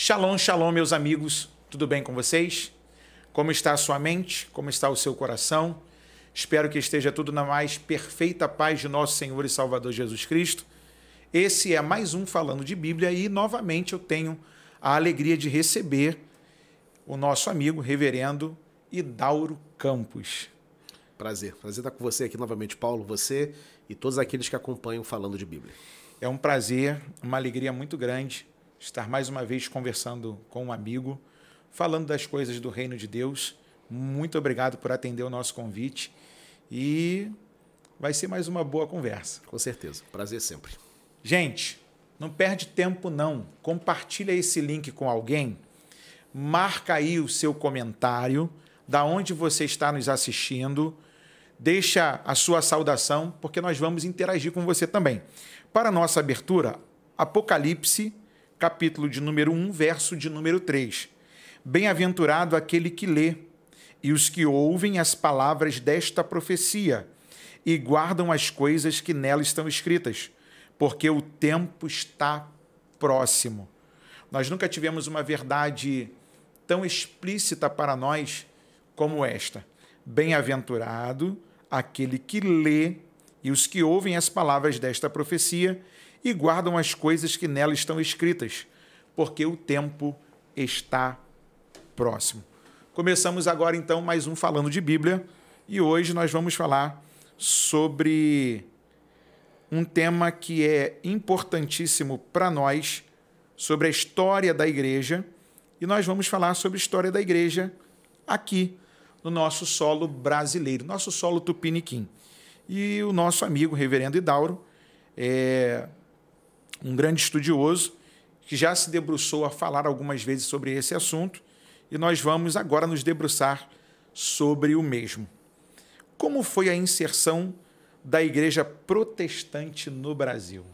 Shalom, shalom, meus amigos. Tudo bem com vocês? Como está a sua mente? Como está o seu coração? Espero que esteja tudo na mais perfeita paz de nosso Senhor e Salvador Jesus Cristo. Esse é mais um Falando de Bíblia e, novamente, eu tenho a alegria de receber o nosso amigo, reverendo Idauro Campos. Prazer estar com você aqui novamente, Paulo, você e todos aqueles que acompanham Falando de Bíblia. É um prazer, uma alegria muito grande estar mais uma vez conversando com um amigo, falando das coisas do Reino de Deus. Muito obrigado por atender o nosso convite e vai ser mais uma boa conversa. Com certeza, prazer sempre. Gente, não perde tempo não, compartilha esse link com alguém, marca aí o seu comentário, da onde você está nos assistindo, deixa a sua saudação, porque nós vamos interagir com você também. Para a nossa abertura, Apocalipse, capítulo de número 1, verso de número 3. Bem-aventurado aquele que lê, e os que ouvem as palavras desta profecia, e guardam as coisas que nela estão escritas, porque o tempo está próximo. Nós nunca tivemos uma verdade tão explícita para nós como esta. Bem-aventurado aquele que lê, e os que ouvem as palavras desta profecia, e guardam as coisas que nela estão escritas, porque o tempo está próximo. Começamos agora, então, mais um Falando de Bíblia, e hoje nós vamos falar sobre um tema que é importantíssimo para nós, sobre a história da igreja, e nós vamos falar sobre a história da igreja aqui, no nosso solo brasileiro, nosso solo tupiniquim. E o nosso amigo, reverendo Idauro, é um grande estudioso que já se debruçou a falar algumas vezes sobre esse assunto, e nós vamos agora nos debruçar sobre o mesmo. Como foi a inserção da igreja protestante no Brasil?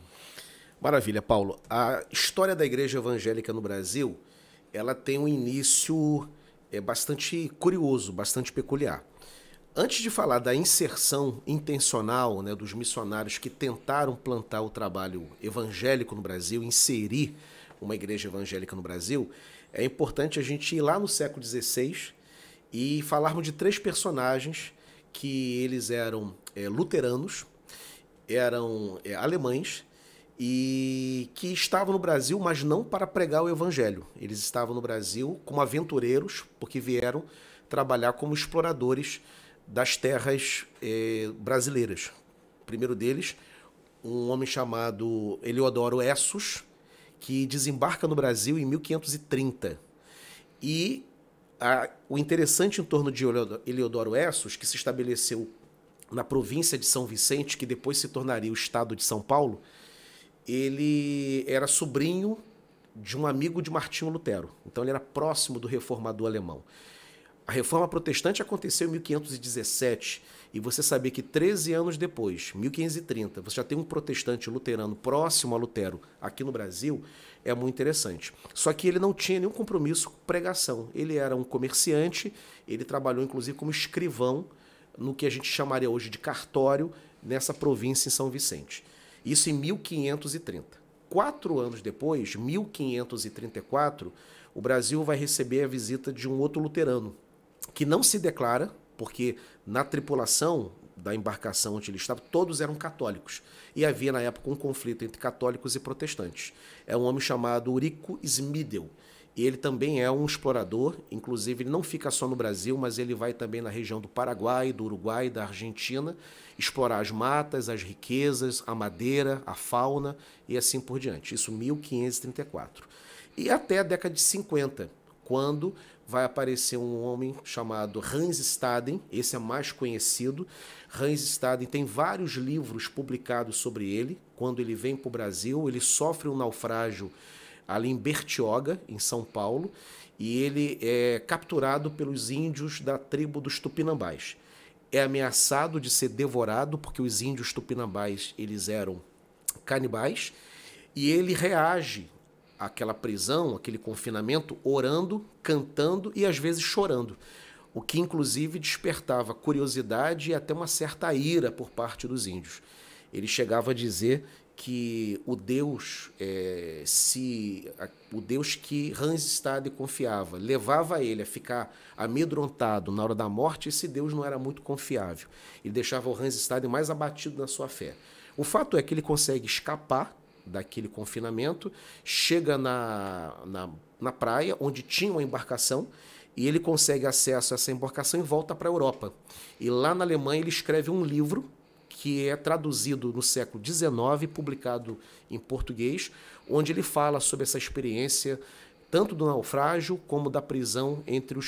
Maravilha, Paulo. A história da igreja evangélica no Brasil, ela tem um início bastante curioso, bastante peculiar. Antes de falar da inserção intencional, né, dos missionários que tentaram plantar o trabalho evangélico no Brasil, inserir uma igreja evangélica no Brasil, é importante a gente ir lá no século XVI e falarmos de três personagens que eles eram luteranos, eram alemães e que estavam no Brasil, mas não para pregar o evangelho. Eles estavam no Brasil como aventureiros, porque vieram trabalhar como exploradores das terras brasileiras. O primeiro deles, um homem chamado Heliodoro Essos, que desembarca no Brasil em 1530. E o interessante em torno de Heliodoro Essos, que se estabeleceu na província de São Vicente, que depois se tornaria o estado de São Paulo, ele era sobrinho de um amigo de Martinho Lutero. Então ele era próximo do reformador alemão. A reforma protestante aconteceu em 1517, e você saber que 13 anos depois, 1530, você já tem um protestante luterano próximo a Lutero aqui no Brasil, é muito interessante. Só que ele não tinha nenhum compromisso com pregação. Ele era um comerciante, ele trabalhou inclusive como escrivão no que a gente chamaria hoje de cartório nessa província em São Vicente. Isso em 1530. 4 anos depois, 1534, o Brasil vai receber a visita de um outro luterano, que não se declara, porque na tripulação da embarcação onde ele estava, todos eram católicos. E havia, na época, um conflito entre católicos e protestantes. É um homem chamado Urico Smidel. E ele também é um explorador, inclusive ele não fica só no Brasil, mas ele vai também na região do Paraguai, do Uruguai, da Argentina, explorar as matas, as riquezas, a madeira, a fauna e assim por diante. Isso em 1534. E até a década de 50, quando vai aparecer um homem chamado Hans Staden, esse é mais conhecido. Hans Staden tem vários livros publicados sobre ele. Quando ele vem para o Brasil, ele sofre um naufrágio ali em Bertioga, em São Paulo, e ele é capturado pelos índios da tribo dos Tupinambás. É ameaçado de ser devorado, porque os índios Tupinambás eles eram canibais, e ele reage àquela prisão, aquele confinamento, orando, cantando e às vezes chorando, o que inclusive despertava curiosidade e até uma certa ira por parte dos índios. Ele chegava a dizer que o Deus, o Deus que Hans Stade confiava, levava ele a ficar amedrontado na hora da morte, esse Deus não era muito confiável. Ele deixava o Hans Stade mais abatido na sua fé. O fato é que ele consegue escapar daquele confinamento, chega na praia, onde tinha uma embarcação, e ele consegue acesso a essa embarcação e volta para a Europa. E lá na Alemanha ele escreve um livro que é traduzido no século XIX, publicado em português, onde ele fala sobre essa experiência, tanto do naufrágio como da prisão entre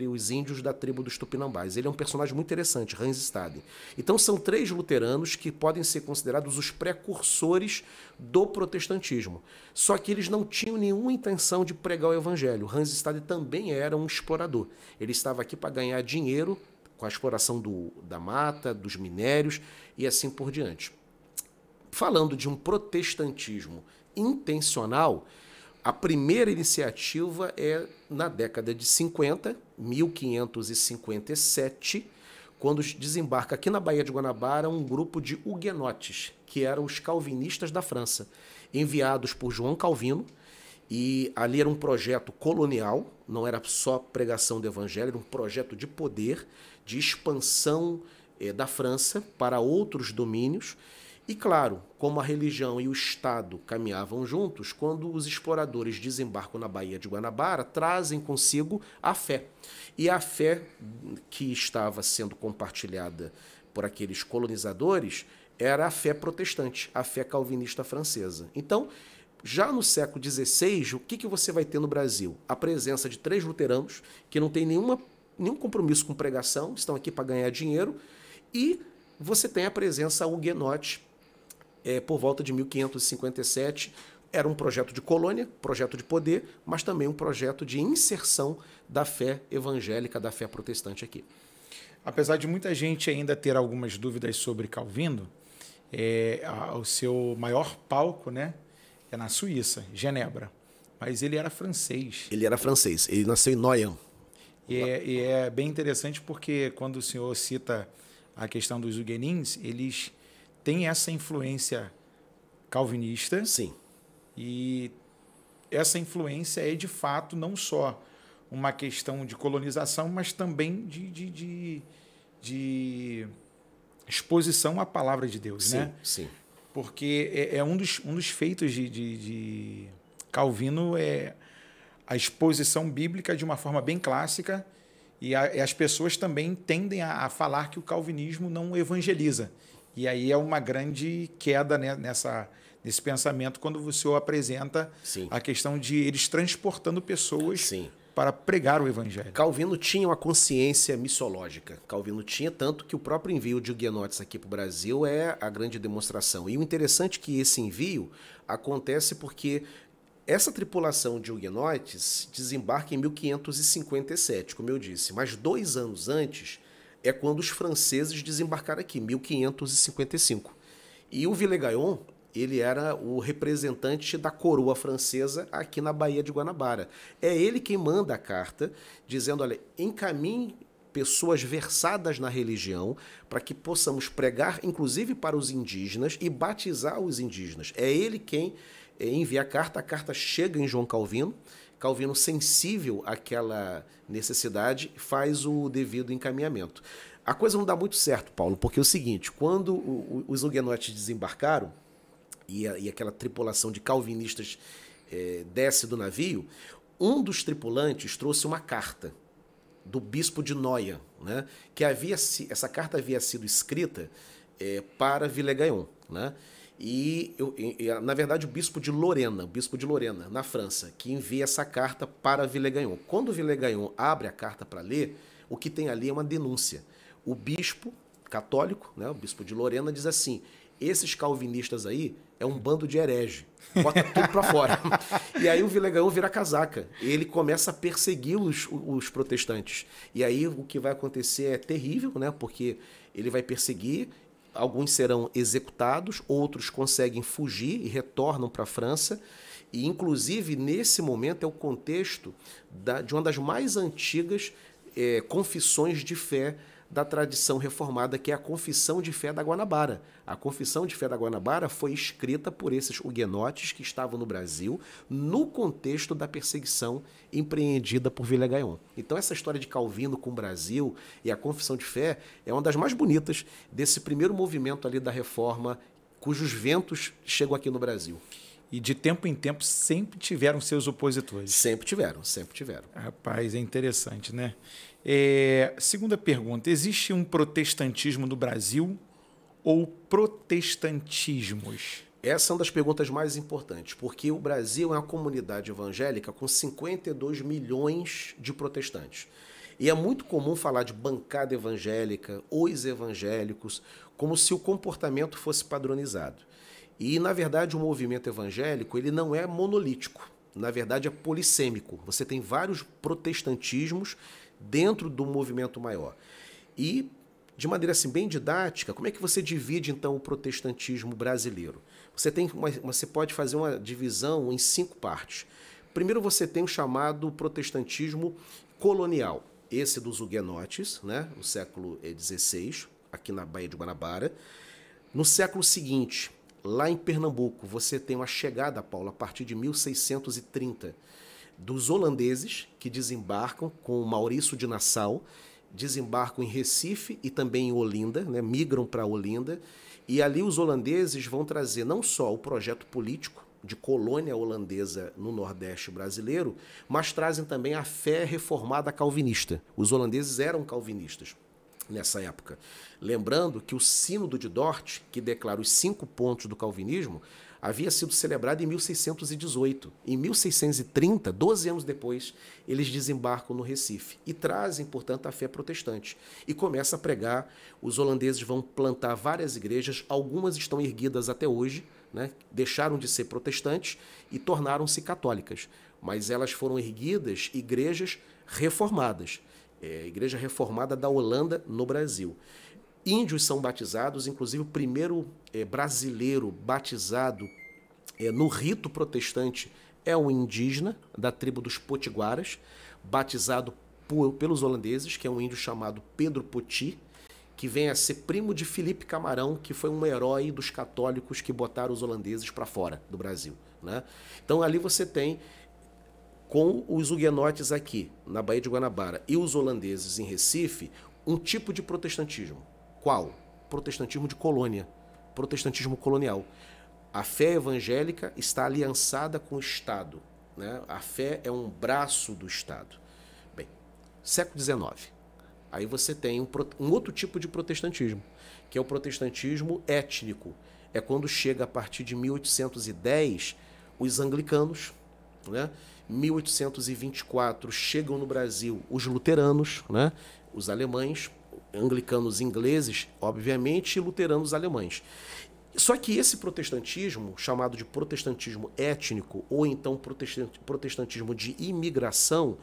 os índios da tribo dos Tupinambás. Ele é um personagem muito interessante, Hans Stade. Então são 3 luteranos que podem ser considerados os precursores do protestantismo. Só que eles não tinham nenhuma intenção de pregar o evangelho. Hans Stade também era um explorador. Ele estava aqui para ganhar dinheiro com a exploração da mata, dos minérios e assim por diante. Falando de um protestantismo intencional, a primeira iniciativa é na década de 50, 1557, quando desembarca aqui na Baía de Guanabara um grupo de huguenotes, que eram os calvinistas da França, enviados por João Calvino, e ali era um projeto colonial, não era só pregação do evangelho, era um projeto de poder, de expansão da França para outros domínios. E claro, como a religião e o Estado caminhavam juntos, quando os exploradores desembarcam na Baía de Guanabara, trazem consigo a fé. E a fé que estava sendo compartilhada por aqueles colonizadores era a fé protestante, a fé calvinista francesa. Então, já no século XVI, o que você vai ter no Brasil? A presença de 3 luteranos que não têm nenhum compromisso com pregação, estão aqui para ganhar dinheiro, e você tem a presença huguenote por volta de 1557. Era um projeto de colônia, projeto de poder, mas também um projeto de inserção da fé evangélica, da fé protestante aqui. Apesar de muita gente ainda ter algumas dúvidas sobre Calvino, o seu maior palco, né, é na Suíça, Genebra. Mas ele era francês. Ele era francês, ele nasceu em Noyon. E é bem interessante porque quando o senhor cita a questão dos huguenins, eles têm essa influência calvinista. Sim. E essa influência é, de fato, não só uma questão de colonização, mas também de exposição à palavra de Deus, sim, né? Sim. Porque um dos feitos de Calvino é a exposição bíblica de uma forma bem clássica, e as pessoas também tendem a falar que o calvinismo não evangeliza. E aí é uma grande queda, né, nesse pensamento quando o senhor apresenta Sim. a questão de eles transportando pessoas Sim. para pregar o evangelho. Calvino tinha uma consciência missológica. Calvino tinha, tanto que o próprio envio de huguenotes aqui para o Brasil é a grande demonstração. E o interessante é que esse envio acontece porque essa tripulação de huguenotes desembarca em 1557, como eu disse, mas 2 anos antes é quando os franceses desembarcaram aqui, 1555. E o Villegagnon, ele era o representante da coroa francesa aqui na Baía de Guanabara. É ele quem manda a carta dizendo, olha, encaminhe pessoas versadas na religião para que possamos pregar, inclusive para os indígenas, e batizar os indígenas. É ele quem envia a carta chega em João Calvino. Calvino, sensível àquela necessidade, faz o devido encaminhamento. A coisa não dá muito certo, Paulo, porque é o seguinte, quando os huguenotes desembarcaram e aquela tripulação de calvinistas desce do navio, um dos tripulantes trouxe uma carta do bispo de Noia, né, que essa carta havia sido escrita para Villegagnon, né? Na verdade, o bispo de Lorena, na França, que envia essa carta para Villegagnon. Quando Villegagnon abre a carta para ler, o que tem ali é uma denúncia. O bispo católico, né, o bispo de Lorena, diz assim, esses calvinistas aí é um bando de herege, bota tudo para fora. E aí o Villegagnon vira casaca, ele começa a perseguir os protestantes. E aí o que vai acontecer é terrível, né, porque ele vai perseguir, alguns serão executados, outros conseguem fugir e retornam para a França. E, inclusive, nesse momento é o contexto de uma das mais antigas confissões de fé da tradição reformada, que é a Confissão de Fé da Guanabara. A Confissão de Fé da Guanabara foi escrita por esses huguenotes que estavam no Brasil no contexto da perseguição empreendida por Villegagnon. Então essa história de Calvino com o Brasil e a Confissão de Fé é uma das mais bonitas desse primeiro movimento ali da Reforma, cujos ventos chegam aqui no Brasil. E de tempo em tempo sempre tiveram seus opositores. Sempre tiveram, sempre tiveram. Rapaz, é interessante, né? Segunda pergunta, existe um protestantismo no Brasil ou protestantismos? Essa é uma das perguntas mais importantes, porque o Brasil é uma comunidade evangélica com 52 milhões de protestantes. E é muito comum falar de bancada evangélica, os evangélicos, como se o comportamento fosse padronizado. E, na verdade, o movimento evangélico ele não é monolítico. Na verdade, é polissêmico. Você tem vários protestantismos dentro do movimento maior. E, de maneira assim, bem didática, como é que você divide, então, o protestantismo brasileiro? Você pode fazer uma divisão em 5 partes. Primeiro, você tem o chamado protestantismo colonial. Esse dos huguenotes, né, no século XVI, aqui na Baía de Guanabara. No século seguinte, lá em Pernambuco, você tem uma chegada, Paulo, a partir de 1630, dos holandeses que desembarcam com Maurício de Nassau, desembarcam em Recife e também em Olinda, né, migram para Olinda, e ali os holandeses vão trazer não só o projeto político de colônia holandesa no Nordeste brasileiro, mas trazem também a fé reformada calvinista. Os holandeses eram calvinistas nessa época. Lembrando que o Sínodo de Dort, que declara os 5 pontos do calvinismo, havia sido celebrado em 1618. Em 1630, 12 anos depois, eles desembarcam no Recife e trazem, portanto, a fé protestante. E começa a pregar, os holandeses vão plantar várias igrejas, algumas estão erguidas até hoje, né? Deixaram de ser protestantes e tornaram-se católicas. Mas elas foram erguidas igrejas reformadas. Igreja Reformada da Holanda no Brasil. Índios são batizados, inclusive o primeiro brasileiro batizado no rito protestante é um indígena da tribo dos Potiguaras, batizado pelos holandeses, que é um índio chamado Pedro Poti, que vem a ser primo de Felipe Camarão, que foi um herói dos católicos que botaram os holandeses para fora do Brasil, né? Então ali você tem, com os huguenotes aqui na Baía de Guanabara e os holandeses em Recife, um tipo de protestantismo. Qual? Protestantismo de colônia, protestantismo colonial. A fé evangélica está aliançada com o Estado, né? A fé é um braço do Estado. Bem, século XIX. Aí você tem um outro tipo de protestantismo, que é o protestantismo étnico. É quando chega a partir de 1810 os anglicanos, né? 1824 chegam no Brasil os luteranos, né? Os alemães, anglicanos ingleses, obviamente, e luteranos alemães. Só que esse protestantismo, chamado de protestantismo étnico, ou então protestantismo de imigração,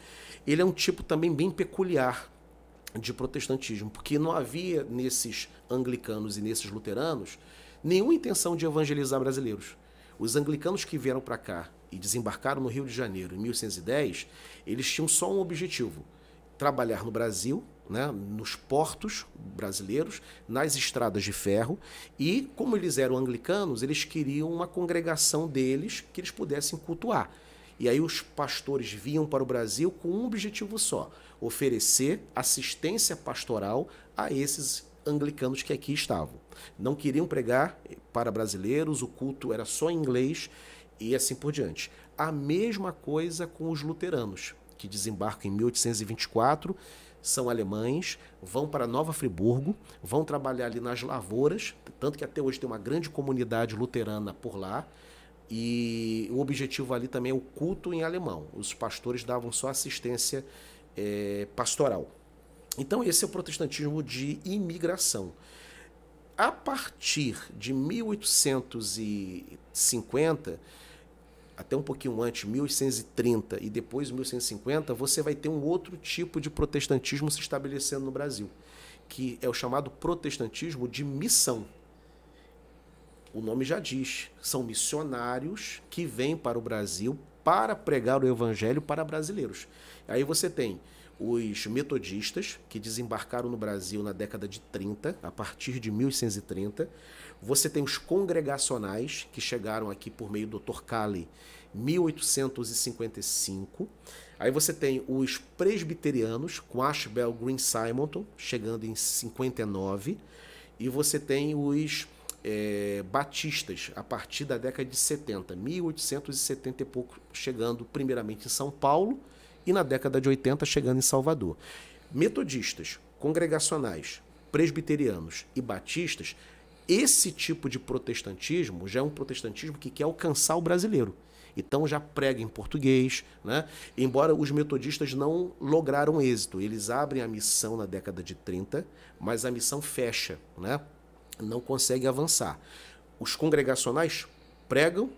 ele é um tipo também bem peculiar de protestantismo, porque não havia nesses anglicanos e nesses luteranos nenhuma intenção de evangelizar brasileiros. Os anglicanos que vieram para cá e desembarcaram no Rio de Janeiro em 1110, eles tinham só um objetivo: trabalhar no Brasil, né, nos portos brasileiros, nas estradas de ferro, e como eles eram anglicanos, eles queriam uma congregação deles que eles pudessem cultuar. E aí os pastores vinham para o Brasil com um objetivo só: oferecer assistência pastoral a esses anglicanos que aqui estavam. Não queriam pregar para brasileiros, o culto era só em inglês e assim por diante. A mesma coisa com os luteranos, que desembarcam em 1824, são alemães, vão para Nova Friburgo, vão trabalhar ali nas lavouras, tanto que até hoje tem uma grande comunidade luterana por lá. E o objetivo ali também é o culto em alemão. Os pastores davam só assistência pastoral. Então esse é o protestantismo de imigração. A partir de 1850, até um pouquinho antes, 1830 e depois 1850, você vai ter um outro tipo de protestantismo se estabelecendo no Brasil, que é o chamado protestantismo de missão. O nome já diz, são missionários que vêm para o Brasil para pregar o evangelho para brasileiros. Aí você tem os metodistas, que desembarcaram no Brasil na década de 30, a partir de 1130. Você tem os congregacionais, que chegaram aqui por meio do Dr. Cali, 1855. Aí você tem os presbiterianos, com Ashbel Green Simonton, chegando em 59. E você tem os batistas, a partir da década de 70, 1870 e pouco, chegando primeiramente em São Paulo e na década de 80 chegando em Salvador. Metodistas, congregacionais, presbiterianos e batistas, esse tipo de protestantismo já é um protestantismo que quer alcançar o brasileiro. Então já prega em português, né? Embora os metodistas não lograram êxito. Eles abrem a missão na década de 30, mas a missão fecha, né? Não consegue avançar. Os congregacionais pregam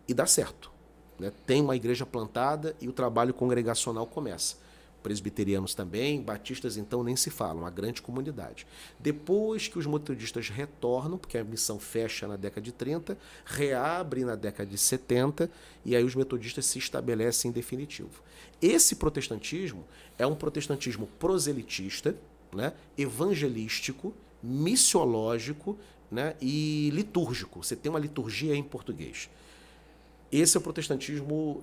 e dá certo, né? Tem uma igreja plantada e o trabalho congregacional começa. Presbiterianos também, batistas então nem se falam, uma grande comunidade. Depois que os metodistas retornam, porque a missão fecha na década de 30, reabre na década de 70 e aí os metodistas se estabelecem em definitivo. Esse protestantismo é um protestantismo proselitista, né, evangelístico, missiológico, né, e litúrgico. Você tem uma liturgia em português. Esse é o protestantismo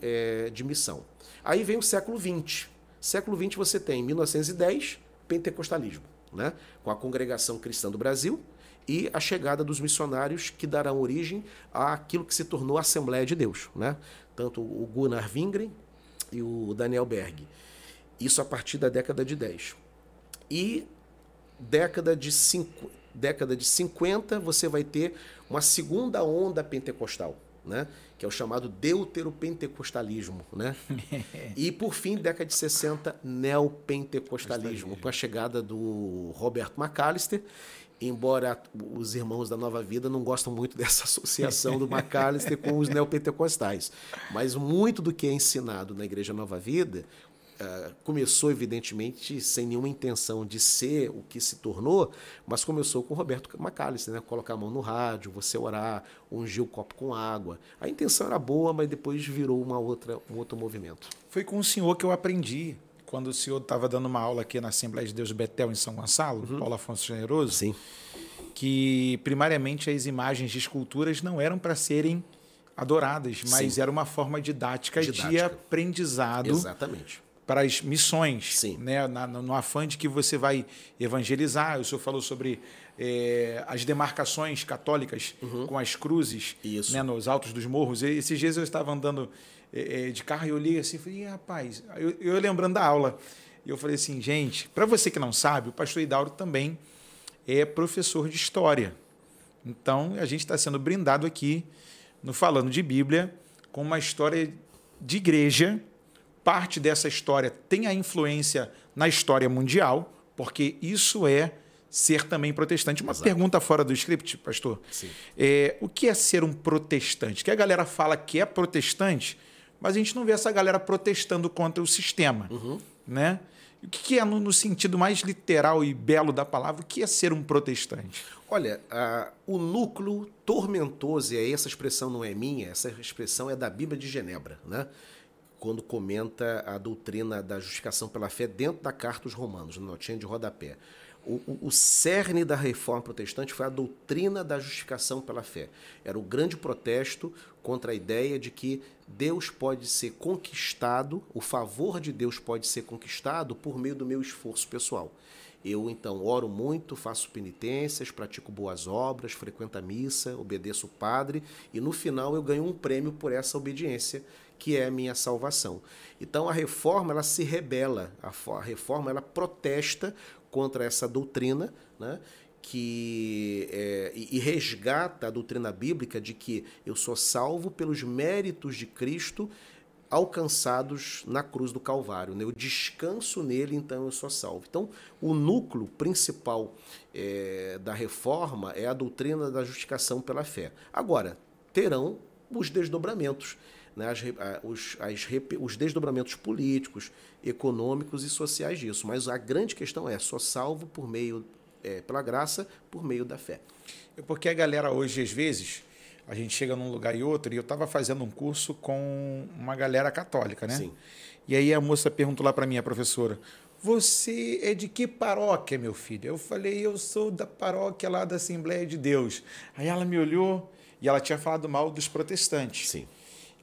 de missão. Aí vem o século XX. Século XX você tem, em 1910, pentecostalismo, né? Com a Congregação Cristã do Brasil e a chegada dos missionários que darão origem àquilo que se tornou a Assembleia de Deus, né? Tanto o Gunnar Wingren e o Daniel Berg. Isso a partir da década de 10. E década de 50 você vai ter uma segunda onda pentecostal, né? Que é o chamado deuteropentecostalismo, né? E, por fim, década de 60, neopentecostalismo, com a chegada do Roberto McAllister, embora os irmãos da Nova Vida não gostam muito dessa associação do McAllister com os neopentecostais. Mas muito do que é ensinado na Igreja Nova Vida começou, evidentemente, sem nenhuma intenção de ser o que se tornou, mas começou com o Roberto McAllister, né? Colocar a mão no rádio, você orar, ungir o copo com água. A intenção era boa, mas depois virou um outro movimento. Foi com o senhor que eu aprendi, quando o senhor estava dando uma aula aqui na Assembleia de Deus Betel, em São Gonçalo, Paulo Afonso Generoso, sim, que, primariamente, as imagens de esculturas não eram para serem adoradas, mas era uma forma didática de aprendizado. Exatamente. Para as missões, sim, né? No afã de que você vai evangelizar. O senhor falou sobre as demarcações católicas com as cruzes, né? Nos altos dos morros. E esses dias eu estava andando de carro e eu olhei assim e falei, rapaz, eu lembrando da aula, e eu falei assim, gente, para você que não sabe, o pastor Hidauro também é professor de história. Então, a gente está sendo brindado aqui, no Falando de Bíblia, com uma história de igreja. Parte dessa história tem a influência na história mundial, porque isso é ser também protestante. Uma pergunta fora do script, pastor. Sim. O que é ser um protestante? Que a galera fala que é protestante, mas a gente não vê essa galera protestando contra o sistema. Né? O que é, no sentido mais literal e belo da palavra, o que é ser um protestante? Olha, o núcleo tormentoso, e aí essa expressão não é minha, essa expressão é da Bíblia de Genebra, né? Quando comenta a doutrina da justificação pela fé dentro da Carta aos Romanos, na notinha de rodapé. O cerne da reforma protestante foi a doutrina da justificação pela fé. Era o grande protesto contra a ideia de que Deus pode ser conquistado, o favor de Deus pode ser conquistado por meio do meu esforço pessoal. Eu, então, oro muito, faço penitências, pratico boas obras, frequento a missa, obedeço o padre e, no final, eu ganho um prêmio por essa obediência, que é a minha salvação. Então, a reforma ela se rebela, a reforma ela protesta contra essa doutrina, né, e resgata a doutrina bíblica de que eu sou salvo pelos méritos de Cristo alcançados na cruz do Calvário. Né? Eu descanso nele, então eu sou salvo. Então, o núcleo principal da reforma é a doutrina da justificação pela fé. Agora, terão os desdobramentos, né? Os desdobramentos políticos, econômicos e sociais disso. Mas a grande questão sou salvo por meio, pela graça, por meio da fé. Porque a galera hoje, às vezes, a gente chega num lugar e outro, e eu estava fazendo um curso com uma galera católica, né? Sim. E aí a moça perguntou lá para mim, a professora, você é de que paróquia, meu filho? Eu falei, eu sou da paróquia lá da Assembleia de Deus. Aí ela me olhou e ela tinha falado mal dos protestantes. Sim.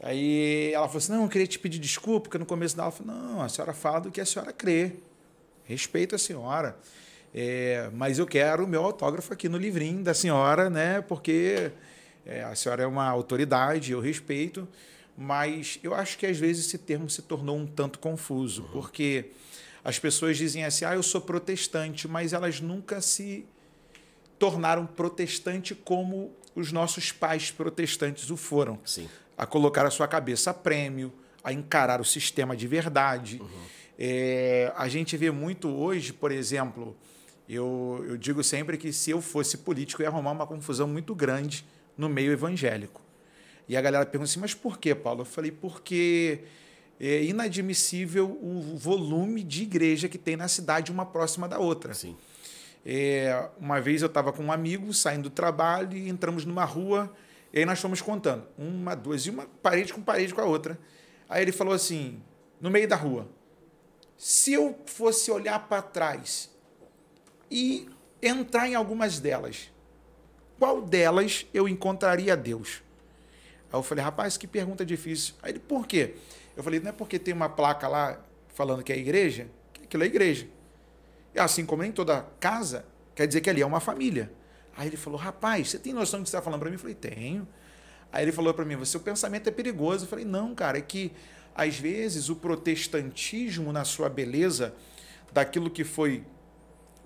Aí ela falou assim, não, eu queria te pedir desculpa, porque no começo dela ela falou, não, a senhora fala do que a senhora crê. Respeito a senhora. Mas eu quero o meu autógrafo aqui no livrinho da senhora, né? Porque a senhora é uma autoridade, eu respeito, mas eu acho que às vezes esse termo se tornou um tanto confuso, porque as pessoas dizem assim, eu sou protestante, mas elas nunca se tornaram protestante como os nossos pais protestantes o foram. Sim. A colocar a sua cabeça a prêmio, a encarar o sistema de verdade. A gente vê muito hoje, por exemplo, eu digo sempre que se eu fosse político, eu ia arrumar uma confusão muito grande no meio evangélico. E a galera pergunta assim, mas por quê, Paulo? Eu falei, porque é inadmissível o volume de igreja que tem na cidade, uma próxima da outra. Sim. Uma vez eu estava com um amigo, saindo do trabalho, e entramos numa rua, e aí nós fomos contando, uma, duas, e uma parede com a outra. Aí ele falou assim, no meio da rua, se eu fosse olhar para trás e entrar em algumas delas, qual delas eu encontraria Deus? Aí eu falei, rapaz, que pergunta difícil. Aí ele, por quê? Eu falei, não é porque tem uma placa lá falando que é igreja, que aquilo é igreja. E assim como em toda casa, quer dizer que ali é uma família. Aí ele falou, rapaz, você tem noção do que você está falando para mim? Eu falei, tenho. Aí ele falou para mim, seu pensamento é perigoso. Eu falei, não, cara, é que às vezes o protestantismo na sua beleza, daquilo que foi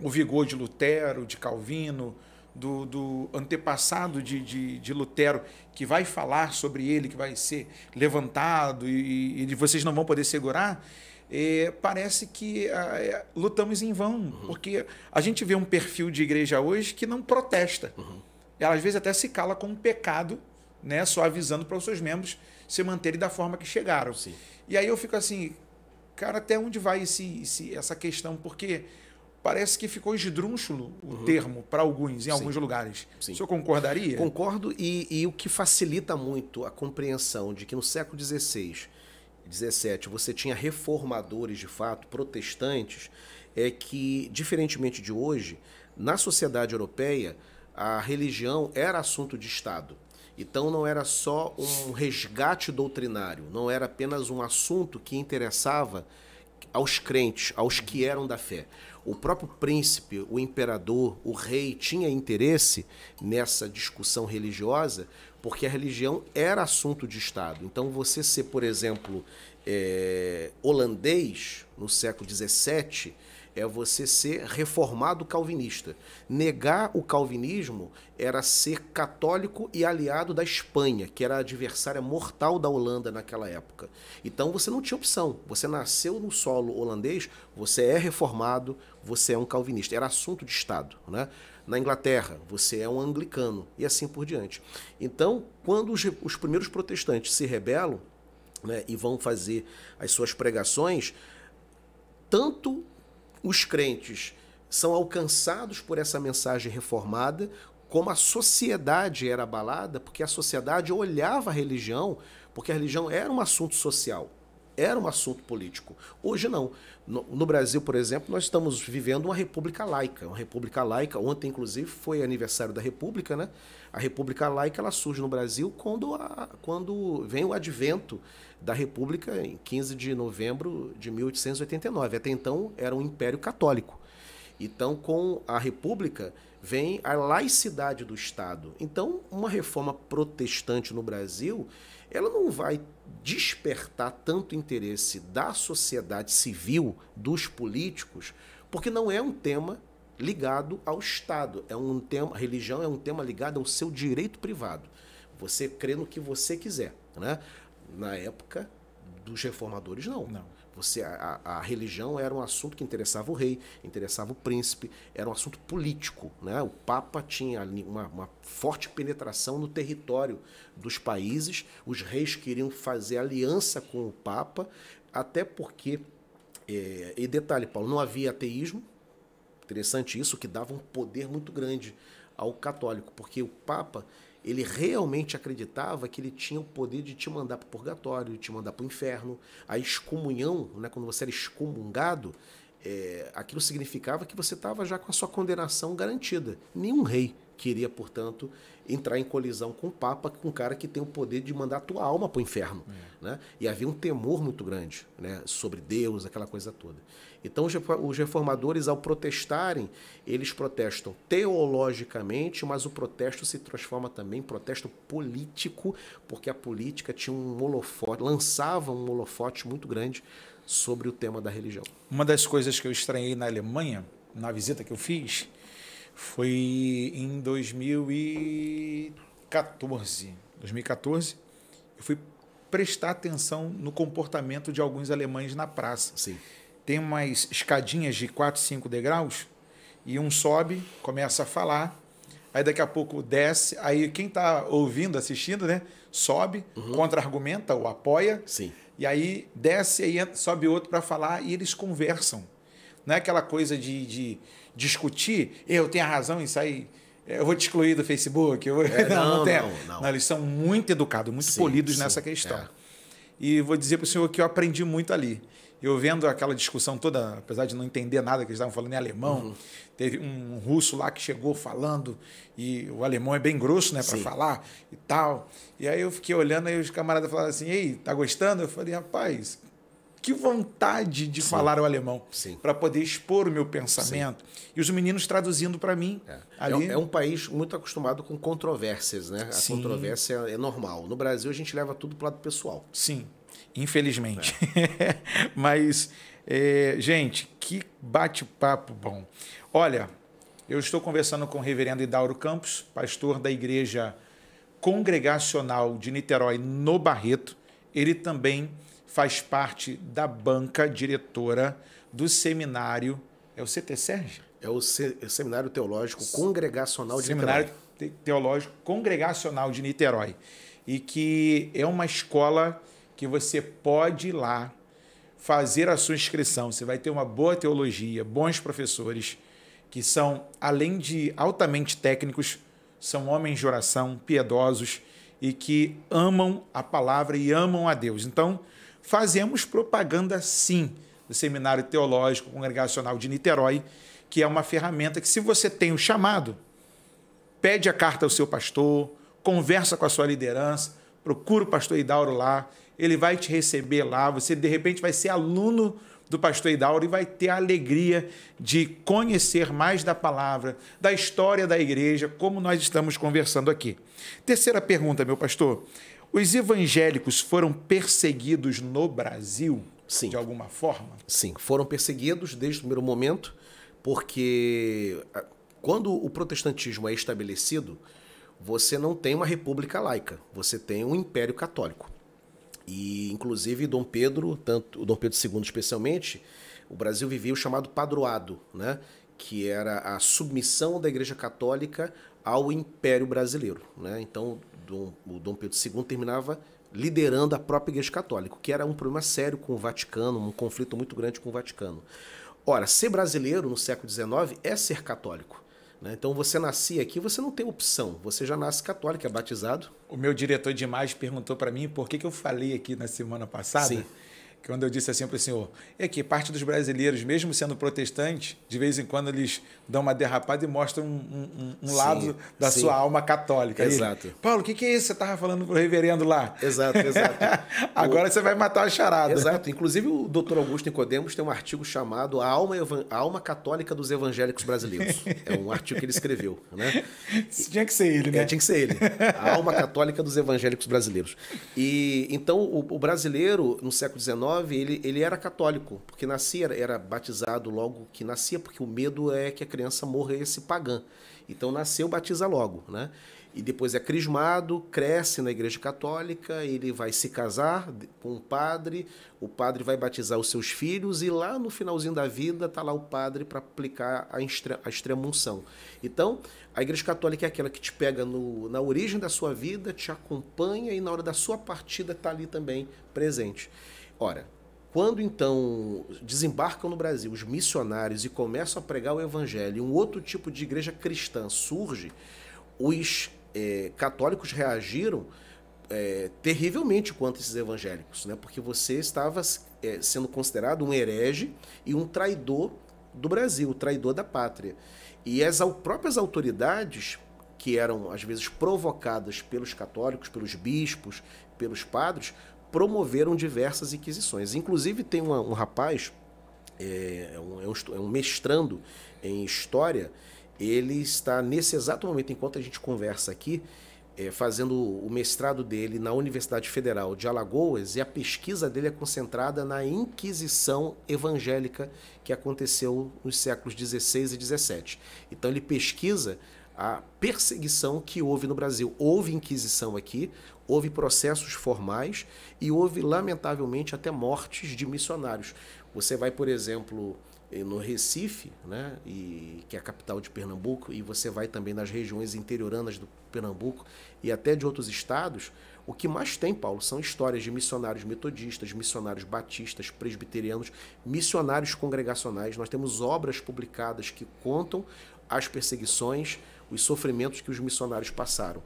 o vigor de Lutero, de Calvino, do antepassado de Lutero, que vai falar sobre ele, que vai ser levantado e vocês não vão poder segurar, parece que lutamos em vão, porque a gente vê um perfil de igreja hoje que não protesta. Ela às vezes até se cala com um pecado, né, só avisando para os seus membros se manterem da forma que chegaram. Sim. E aí eu fico assim, cara, até onde vai essa questão? Porque parece que ficou esdrúxulo o termo para alguns, em alguns lugares. Sim. O senhor concordaria? Concordo, e o que facilita muito a compreensão de que no século XVI e XVII você tinha reformadores, de fato, protestantes, é que, diferentemente de hoje, na sociedade europeia, a religião era assunto de Estado. Então não era só um resgate doutrinário, não era apenas um assunto que interessava aos crentes, aos que eram da fé. O próprio príncipe, o imperador, o rei tinha interesse nessa discussão religiosa porque a religião era assunto de Estado. Então você ser, por exemplo, holandês no século XVII é você ser reformado calvinista. Negar o calvinismo era ser católico e aliado da Espanha, que era a adversária mortal da Holanda naquela época. Então você não tinha opção. Você nasceu no solo holandês, você é reformado, você é um calvinista. Era assunto de Estado, né? Na Inglaterra, você é um anglicano e assim por diante. Então, quando os primeiros protestantes se rebelam, né, e vão fazer as suas pregações, tanto os crentes são alcançados por essa mensagem reformada, como a sociedade era abalada, porque a sociedade olhava a religião, porque a religião era um assunto social, era um assunto político. Hoje não. No Brasil, por exemplo, nós estamos vivendo uma república laica. Uma república laica, ontem inclusive foi aniversário da república, né? A república laica ela surge no Brasil quando vem o advento da república em 15 de novembro de 1889. Até então era um império católico. Então, com a república vem a laicidade do Estado. Então, uma reforma protestante no Brasil, ela não vai despertar tanto interesse da sociedade civil, dos políticos, porque não é um tema ligado ao Estado. A religião é um tema ligado ao seu direito privado. Você crê no que você quiser, né? Na época dos reformadores, não. A religião era um assunto que interessava o rei, interessava o príncipe, era um assunto político, né? O Papa tinha uma forte penetração no território dos países, os reis queriam fazer aliança com o Papa, até porque, e detalhe, Paulo, não havia ateísmo, interessante isso, que dava um poder muito grande ao católico, porque o Papa, ele realmente acreditava que ele tinha o poder de te mandar para o purgatório, de te mandar para o inferno. A excomunhão, né, quando você era excomungado, aquilo significava que você estava já com a sua condenação garantida. Nenhum rei queria, portanto, entrar em colisão com o Papa, com um cara que tem o poder de mandar a tua alma para o inferno. Né? E havia um temor muito grande, né, sobre Deus, aquela coisa toda. Então, os reformadores, ao protestarem, eles protestam teologicamente, mas o protesto se transforma também em protesto político, porque a política tinha um holofote, lançava um holofote muito grande sobre o tema da religião. Uma das coisas que eu estranhei na Alemanha, na visita que eu fiz, foi em 2014. 2014, eu fui prestar atenção no comportamento de alguns alemães na praça. Sim. Tem umas escadinhas de 4, 5 degraus, e um sobe, começa a falar, aí daqui a pouco desce, aí quem está ouvindo, assistindo, né, sobe, contra-argumenta ou apoia, Sim. e aí desce, aí sobe outro para falar, e eles conversam. Não é aquela coisa de discutir, eu tenho a razão, isso aí, eu vou te excluir do Facebook. Não, eles são muito educados, muito polidos nessa questão. E vou dizer para o senhor que eu aprendi muito ali. Eu vendo aquela discussão toda, apesar de não entender nada que eles estavam falando em alemão, teve um russo lá que chegou falando, e o alemão é bem grosso, né, para falar e tal. E aí eu fiquei olhando, aí os camaradas falaram assim, ei, tá gostando? Eu falei, rapaz, que vontade de falar o alemão para poder expor o meu pensamento. E os meninos traduzindo para mim. Ali. É um país muito acostumado com controvérsias, né? A controvérsia é normal. No Brasil, a gente leva tudo para o lado pessoal. Sim, infelizmente. Mas, gente, que bate-papo bom. Olha, eu estou conversando com o reverendo Idauro Campos, pastor da Igreja Congregacional de Niterói, no Barreto. Ele também faz parte da banca diretora do seminário, é o CT Sérgio? É o Seminário Teológico Congregacional de Niterói. Seminário Teológico Congregacional de Niterói. E que é uma escola que você pode ir lá fazer a sua inscrição. Você vai ter uma boa teologia, bons professores, que são, além de altamente técnicos, são homens de oração, piedosos e que amam a palavra e amam a Deus. Então, fazemos propaganda, sim, do Seminário Teológico Congregacional de Niterói, que é uma ferramenta que, se você tem o chamado, pede a carta ao seu pastor, conversa com a sua liderança, procura o pastor Idauro lá, ele vai te receber lá, você, de repente, vai ser aluno do pastor Idauro e vai ter a alegria de conhecer mais da palavra, da história da igreja, como nós estamos conversando aqui. Terceira pergunta, meu pastor. Os evangélicos foram perseguidos no Brasil, sim, de alguma forma? Sim, foram perseguidos desde o primeiro momento, porque quando o protestantismo é estabelecido, você não tem uma república laica, você tem um império católico. E, inclusive, Dom Pedro, tanto o Dom Pedro II especialmente, o Brasil vivia o chamado padroado, né? Que era a submissão da Igreja Católica ao Império Brasileiro, né? Então, o Dom Pedro II terminava liderando a própria Igreja Católica, que era um problema sério com o Vaticano, um conflito muito grande com o Vaticano. Ora, ser brasileiro no século XIX é ser católico, né? Então, você nascia aqui, você não tem opção, você já nasce católico, é batizado. O meu diretor de imagem perguntou para mim por que eu falei aqui na semana passada. Sim. Quando eu disse assim para o senhor, é que parte dos brasileiros, mesmo sendo protestantes, de vez em quando eles dão uma derrapada e mostram um lado da sua alma católica. Exato. Aí, Paulo, o que é isso que você estava falando para o reverendo lá? Exato. Agora você vai matar a charada. Exato. Inclusive, o Dr. Augusto Nicodemos tem um artigo chamado A Alma Católica dos Evangélicos Brasileiros. É um artigo que ele escreveu, né? Tinha que ser ele, né? Tinha que ser ele. A Alma Católica dos Evangélicos Brasileiros. E então, o brasileiro, no século XIX, ele era católico, porque nascia, era batizado logo que nascia, porque o medo é que a criança morresse pagã. Então, nasceu, batiza logo, né? E depois é crismado, cresce na Igreja Católica, ele vai se casar com um padre, o padre vai batizar os seus filhos e lá no finalzinho da vida está lá o padre para aplicar a extrema-unção. Então, a Igreja Católica é aquela que te pega na origem da sua vida, te acompanha e na hora da sua partida está ali também presente. Ora, quando então desembarcam no Brasil os missionários e começam a pregar o evangelho e um outro tipo de igreja cristã surge, os católicos reagiram terrivelmente contra esses evangélicos, né? Porque você estava sendo considerado um herege e um traidor do Brasil, traidor da pátria. E as próprias autoridades, que eram às vezes provocadas pelos católicos, pelos bispos, pelos padres, promoveram diversas inquisições. Inclusive tem um rapaz, um mestrando em história, ele está nesse exato momento, enquanto a gente conversa aqui, fazendo o mestrado dele na Universidade Federal de Alagoas, e a pesquisa dele é concentrada na Inquisição evangélica que aconteceu nos séculos XVI e XVII. Então ele pesquisa a perseguição que houve no Brasil. Houve Inquisição aqui, houve processos formais e houve, lamentavelmente, até mortes de missionários. Você vai, por exemplo, no Recife, né, que é a capital de Pernambuco, e você vai também nas regiões interioranas do Pernambuco e até de outros estados, o que mais tem, Paulo, são histórias de missionários metodistas, missionários batistas, presbiterianos, missionários congregacionais. Nós temos obras publicadas que contam as perseguições, os sofrimentos que os missionários passaram.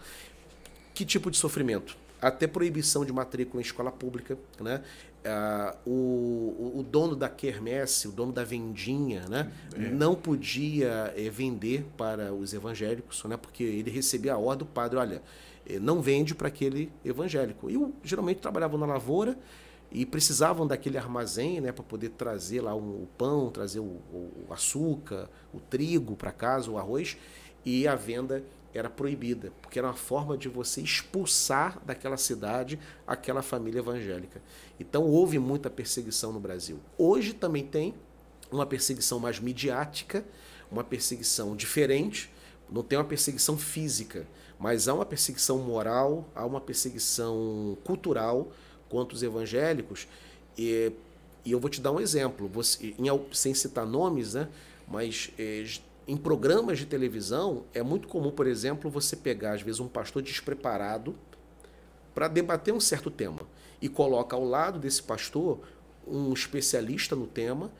Que tipo de sofrimento? Até proibição de matrícula em escola pública, né? O dono da quermesse, o dono da vendinha, né? Não podia vender para os evangélicos, né? Porque ele recebia a ordem do padre, olha, não vende para aquele evangélico. E geralmente trabalhavam na lavoura e precisavam daquele armazém, né, para poder trazer lá o pão, trazer o açúcar, o trigo para casa, o arroz, e a venda era proibida, porque era uma forma de você expulsar daquela cidade aquela família evangélica. Então houve muita perseguição no Brasil. Hoje também tem uma perseguição mais midiática, uma perseguição diferente, não tem uma perseguição física, mas há uma perseguição moral, há uma perseguição cultural contra os evangélicos. E eu vou te dar um exemplo, sem citar nomes, né, mas em programas de televisão, é muito comum, por exemplo, você pegar, às vezes, um pastor despreparado para debater um certo tema e coloca ao lado desse pastor um especialista no tema,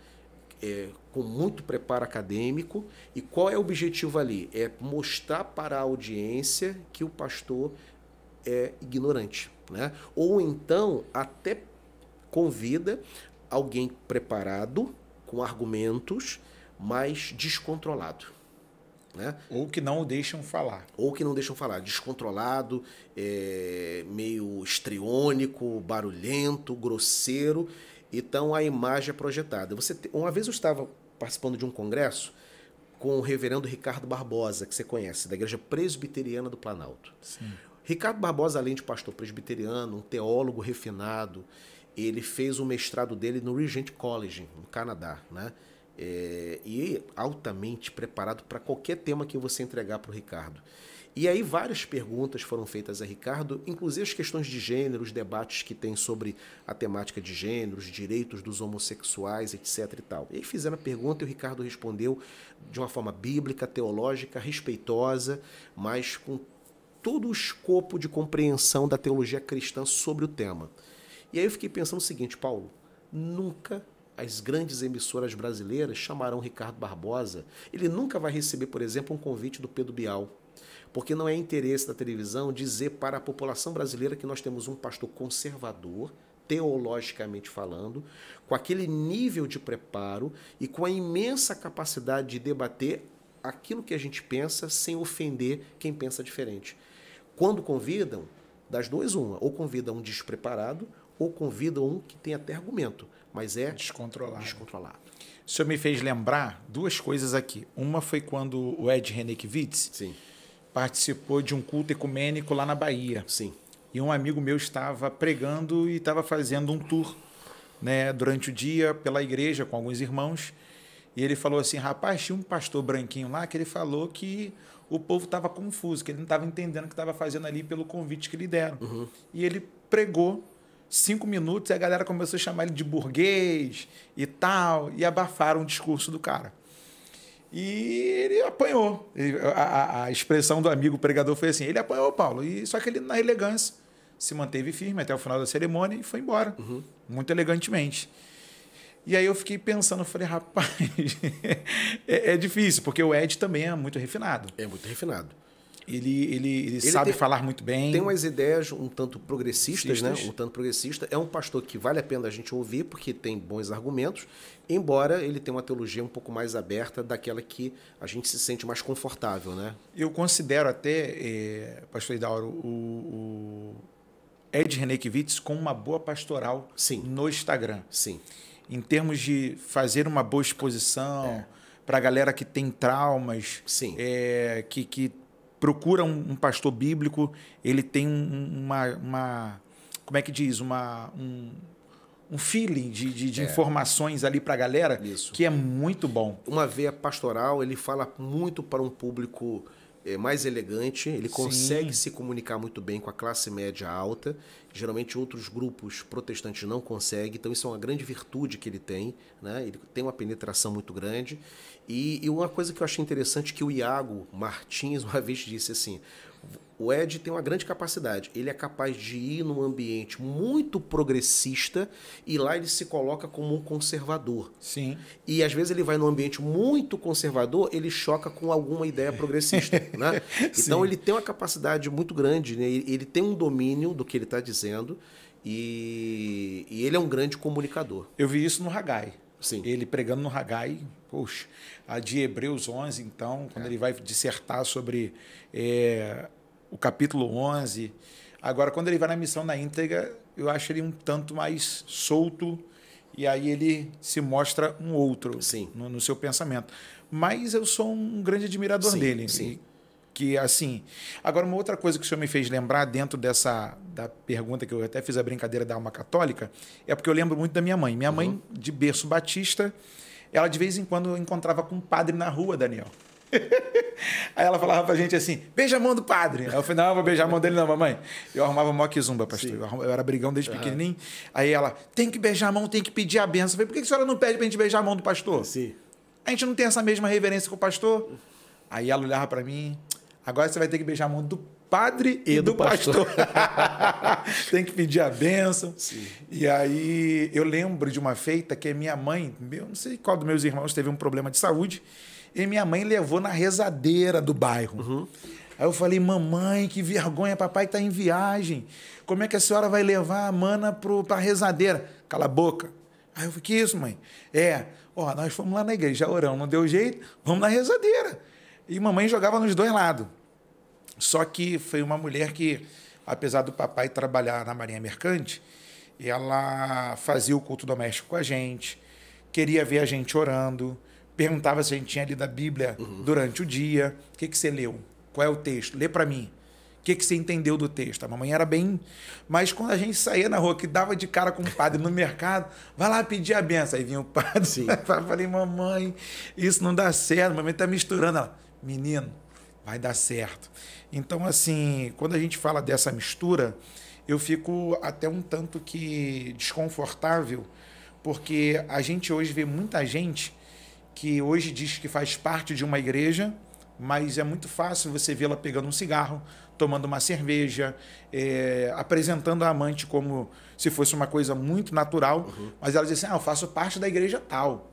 com muito preparo acadêmico. E qual é o objetivo ali? É mostrar para a audiência que o pastor é ignorante, né? Ou então até convida alguém preparado, com argumentos, mas descontrolado, né? Ou que não o deixam falar. Ou que não deixam falar. Descontrolado, meio histriônico, barulhento, grosseiro. Então a imagem é projetada. Uma vez eu estava participando de um congresso com o reverendo Ricardo Barbosa, que você conhece, da Igreja Presbiteriana do Planalto. Sim. Ricardo Barbosa, além de pastor presbiteriano, um teólogo refinado, ele fez o mestrado dele no Regent College, no Canadá, né? E altamente preparado para qualquer tema que você entregar para o Ricardo. E aí várias perguntas foram feitas a Ricardo, inclusive as questões de gênero, os debates que tem sobre a temática de gênero, os direitos dos homossexuais, etc. e tal. E aí fizeram a pergunta e o Ricardo respondeu de uma forma bíblica, teológica, respeitosa, mas com todo o escopo de compreensão da teologia cristã sobre o tema. E aí eu fiquei pensando o seguinte, Paulo, nunca as grandes emissoras brasileiras chamarão Ricardo Barbosa. Ele nunca vai receber, por exemplo, um convite do Pedro Bial, porque não é interesse da televisão dizer para a população brasileira que nós temos um pastor conservador, teologicamente falando, com aquele nível de preparo e com a imensa capacidade de debater aquilo que a gente pensa sem ofender quem pensa diferente. Quando convidam, das duas uma, ou convidam um despreparado ou convidam um que tem até argumento, mas é descontrolado. O senhor me fez lembrar duas coisas aqui. Uma foi quando o Ed Renekiewicz participou de um culto ecumênico lá na Bahia. Sim. E um amigo meu estava pregando e estava fazendo um tour, né, durante o dia pela igreja com alguns irmãos. E ele falou assim, rapaz, tinha um pastor branquinho lá que ele falou que o povo estava confuso, que ele não estava entendendo o que estava fazendo ali pelo convite que lhe deram. Uhum. E ele pregou 5 minutos e a galera começou a chamar ele de burguês e tal, e abafaram o discurso do cara. E ele apanhou. A expressão do amigo pregador foi assim, ele apanhou, Paulo, só que ele, na elegância, se manteve firme até o final da cerimônia e foi embora, muito elegantemente. E aí eu fiquei pensando, eu falei, rapaz, é difícil, porque o Ed também é muito refinado. É muito refinado. Ele sabe falar muito bem. Tem umas ideias um tanto progressistas, né? Cistas. Um tanto progressista. É um pastor que vale a pena a gente ouvir, porque tem bons argumentos, embora ele tenha uma teologia um pouco mais aberta daquela que a gente se sente mais confortável, né? Eu considero até, pastor Idauro, o Ed Renekiewicz como uma boa pastoral Sim. no Instagram. Sim. Em termos de fazer uma boa exposição para a galera que tem traumas, Sim. Que procura um pastor bíblico, ele tem uma como é que diz? Um feeling de informações ali para a galera. Isso. Que é muito bom. Uma veia pastoral, ele fala muito para um público mais elegante, ele consegue se comunicar muito bem com a classe média alta, geralmente outros grupos protestantes não conseguem, então isso é uma grande virtude que ele tem, né? Ele tem uma penetração muito grande, e uma coisa que eu achei interessante que o Iago Martins uma vez disse assim, o Ed tem uma grande capacidade, ele é capaz de ir num ambiente muito progressista e lá ele se coloca como um conservador. Sim. E às vezes ele vai num ambiente muito conservador, ele choca com alguma ideia progressista, né? Então ele tem uma capacidade muito grande, né? Ele tem um domínio do que ele está dizendo e ele é um grande comunicador. Eu vi isso no Haggai. Sim. Ele pregando no Haggai, poxa, a de Hebreus 11, então, quando ele vai dissertar sobre o capítulo 11. Agora, quando ele vai na missão na íntegra, eu acho ele um tanto mais solto e aí ele se mostra um outro no seu pensamento. Mas eu sou um grande admirador dele. Sim. Que, assim... Agora, uma outra coisa que o senhor me fez lembrar dentro da pergunta que eu até fiz a brincadeira da alma católica, é porque eu lembro muito da minha mãe. Minha mãe, de berço batista, ela de vez em quando encontrava com um padre na rua, Daniel. Aí ela falava pra gente assim, beija a mão do padre. Aí eu falei, não vou beijar a mão dele não, mamãe. Eu arrumava mock zumba, pastor. Eu era brigão desde pequenininho. Aí ela, tem que beijar a mão, tem que pedir a benção. Eu falei, por que a senhora não pede pra gente beijar a mão do pastor? Sim. A gente não tem essa mesma reverência com o pastor? Aí ela olhava pra mim, agora você vai ter que beijar a mão do padre e do pastor. Tem que pedir a bênção. Sim. E aí eu lembro de uma feita que minha mãe, eu não sei qual dos meus irmãos teve um problema de saúde, e minha mãe levou na rezadeira do bairro. Aí eu falei, mamãe, que vergonha, papai está em viagem. Como é que a senhora vai levar a mana para a rezadeira? Cala a boca. Aí eu falei, que isso, mãe? Nós fomos lá na igreja, já oramos, não deu jeito, vamos na rezadeira. E mamãe jogava nos dois lados. Só que foi uma mulher que, apesar do papai trabalhar na Marinha Mercante, ela fazia o culto doméstico com a gente, queria ver a gente orando, perguntava se a gente tinha lido a Bíblia durante o dia. O que você leu? Qual é o texto? Lê para mim. O que você entendeu do texto? A mamãe era bem... Mas quando a gente saía na rua, que dava de cara com o padre no mercado, vai lá pedir a benção. Aí vinha o padre. Sim. Eu falei, mamãe, isso não dá certo. A mamãe está misturando. Ela, menino, vai dar certo. Então, assim, quando a gente fala dessa mistura, eu fico até um tanto que desconfortável, porque a gente hoje vê muita gente que hoje diz que faz parte de uma igreja, mas é muito fácil você vê-la pegando um cigarro, tomando uma cerveja, apresentando a amante como se fosse uma coisa muito natural, mas ela diz assim, eu faço parte da igreja tal,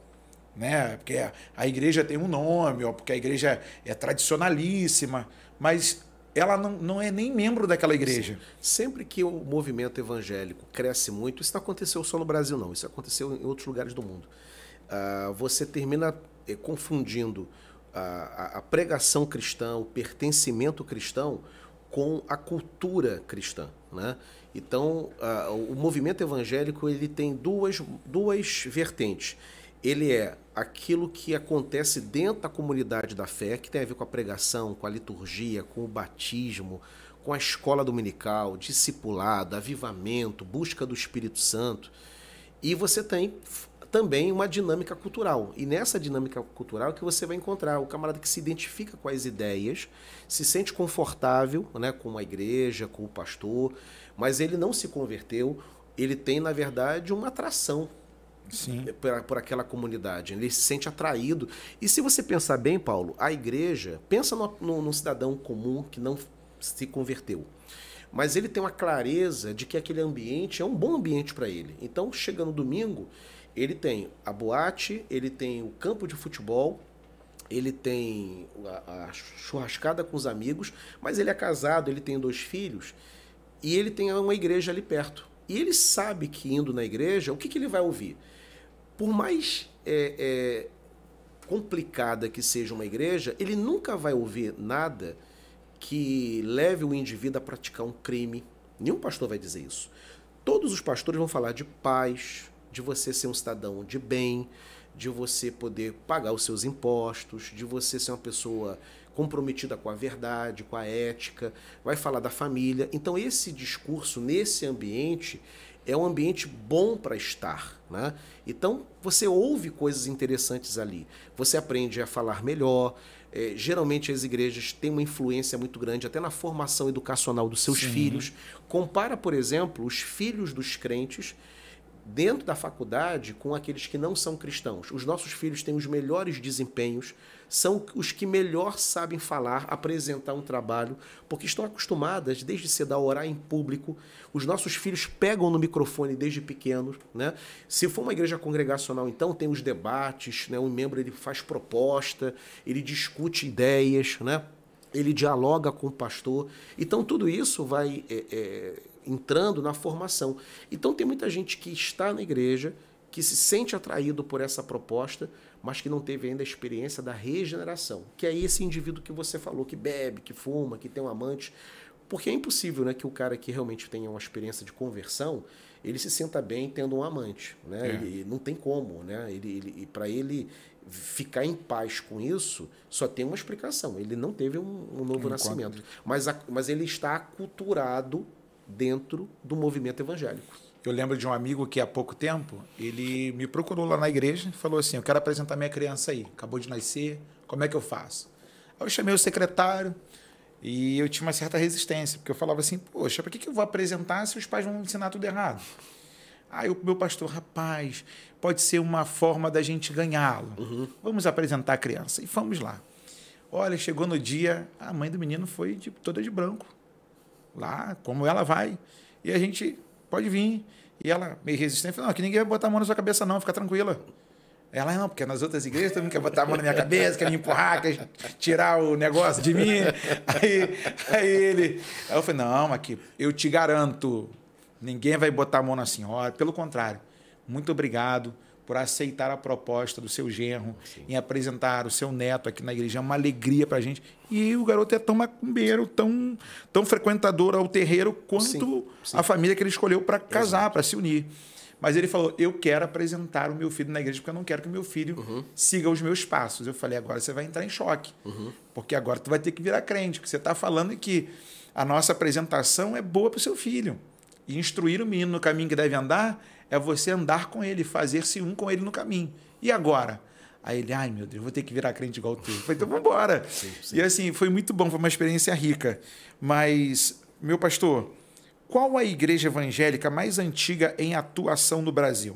né? Porque a igreja tem um nome, ou porque a igreja é tradicionalíssima, mas ela não é nem membro daquela igreja. Sim. Sempre que o movimento evangélico cresce muito, isso não aconteceu só no Brasil, não, isso aconteceu em outros lugares do mundo. Você termina confundindo a pregação cristã, o pertencimento cristão com a cultura cristã, né? Então, o movimento evangélico ele tem duas vertentes. Ele é aquilo que acontece dentro da comunidade da fé, que tem a ver com a pregação, com a liturgia, com o batismo, com a escola dominical, discipulado, avivamento, busca do Espírito Santo. E você tem também uma dinâmica cultural. E nessa dinâmica cultural que você vai encontrar o camarada que se identifica com as ideias, se sente confortável, né, com a igreja, com o pastor, mas ele não se converteu, ele tem, na verdade, uma atração por aquela comunidade. Ele se sente atraído. E se você pensar bem, Paulo, a igreja, pensa no cidadão comum que não se converteu. Mas ele tem uma clareza de que aquele ambiente é um bom ambiente para ele. Então, chega no domingo, ele tem a boate, ele tem o campo de futebol, ele tem a churrascada com os amigos, mas ele é casado, ele tem 2 filhos, e ele tem uma igreja ali perto. E ele sabe que indo na igreja, o que ele vai ouvir? Por mais complicada que seja uma igreja, ele nunca vai ouvir nada que leve o indivíduo a praticar um crime. Nenhum pastor vai dizer isso. Todos os pastores vão falar de paz, de você ser um cidadão de bem, de você poder pagar os seus impostos, de você ser uma pessoa comprometida com a verdade, com a ética, vai falar da família. Então esse discurso, nesse ambiente, é um ambiente bom para estar, né? Então você ouve coisas interessantes ali, você aprende a falar melhor. Geralmente as igrejas têm uma influência muito grande até na formação educacional dos seus filhos. Compara, por exemplo, os filhos dos crentes dentro da faculdade com aqueles que não são cristãos. Os nossos filhos têm os melhores desempenhos, são os que melhor sabem falar, apresentar um trabalho, porque estão acostumadas desde cedo a orar em público. Os nossos filhos pegam no microfone desde pequenos, né? Se for uma igreja congregacional, então tem os debates, né? O membro ele faz proposta, ele discute ideias, né? Ele dialoga com o pastor. Então tudo isso vai entrando na formação. Então tem muita gente que está na igreja, que se sente atraído por essa proposta, mas que não teve ainda a experiência da regeneração, que é esse indivíduo que você falou, que bebe, que fuma, que tem um amante, porque é impossível, né, que o cara que realmente tenha uma experiência de conversão, ele se sinta bem tendo um amante, né? Ele não tem como, né? Para ele ficar em paz com isso, só tem uma explicação, ele não teve um novo nascimento, mas ele está aculturado dentro do movimento evangélico. Eu lembro de um amigo que há pouco tempo, ele me procurou lá na igreja e falou assim, eu quero apresentar minha criança aí, acabou de nascer, como é que eu faço? Aí eu chamei o secretário e eu tinha uma certa resistência, porque eu falava assim, poxa, para que eu vou apresentar se os pais vão ensinar tudo errado? Aí o meu pastor, rapaz, pode ser uma forma da gente ganhá-lo. Vamos apresentar a criança. E fomos lá. Olha, chegou no dia, a mãe do menino foi toda de branco. Lá, como ela vai. E a gente, pode vir. E ela, meio resistente, falou, não, que ninguém vai botar a mão na sua cabeça não, fica tranquila. Ela, não, porque nas outras igrejas todo mundo quer botar a mão na minha cabeça, quer me empurrar, quer tirar o negócio de mim. Aí eu falei, não, aqui, eu te garanto, ninguém vai botar a mão na senhora. Pelo contrário, muito obrigado por aceitar a proposta do seu genro em apresentar o seu neto aqui na igreja. É uma alegria para a gente. E o garoto é tão macumbeiro, tão frequentador ao terreiro quanto a família que ele escolheu para casar, para se unir. Mas ele falou, eu quero apresentar o meu filho na igreja porque eu não quero que o meu filho siga os meus passos. Eu falei, agora você vai entrar em choque, porque agora tu vai ter que virar crente, porque você está falando que a nossa apresentação é boa para o seu filho. E instruir o menino no caminho que deve andar é você andar com ele, fazer-se um com ele no caminho. E agora? Aí ele, ai meu Deus, vou ter que virar crente igual tu. Eu falei, então vamos embora. E assim, foi muito bom, foi uma experiência rica. Mas, meu pastor, qual a igreja evangélica mais antiga em atuação no Brasil?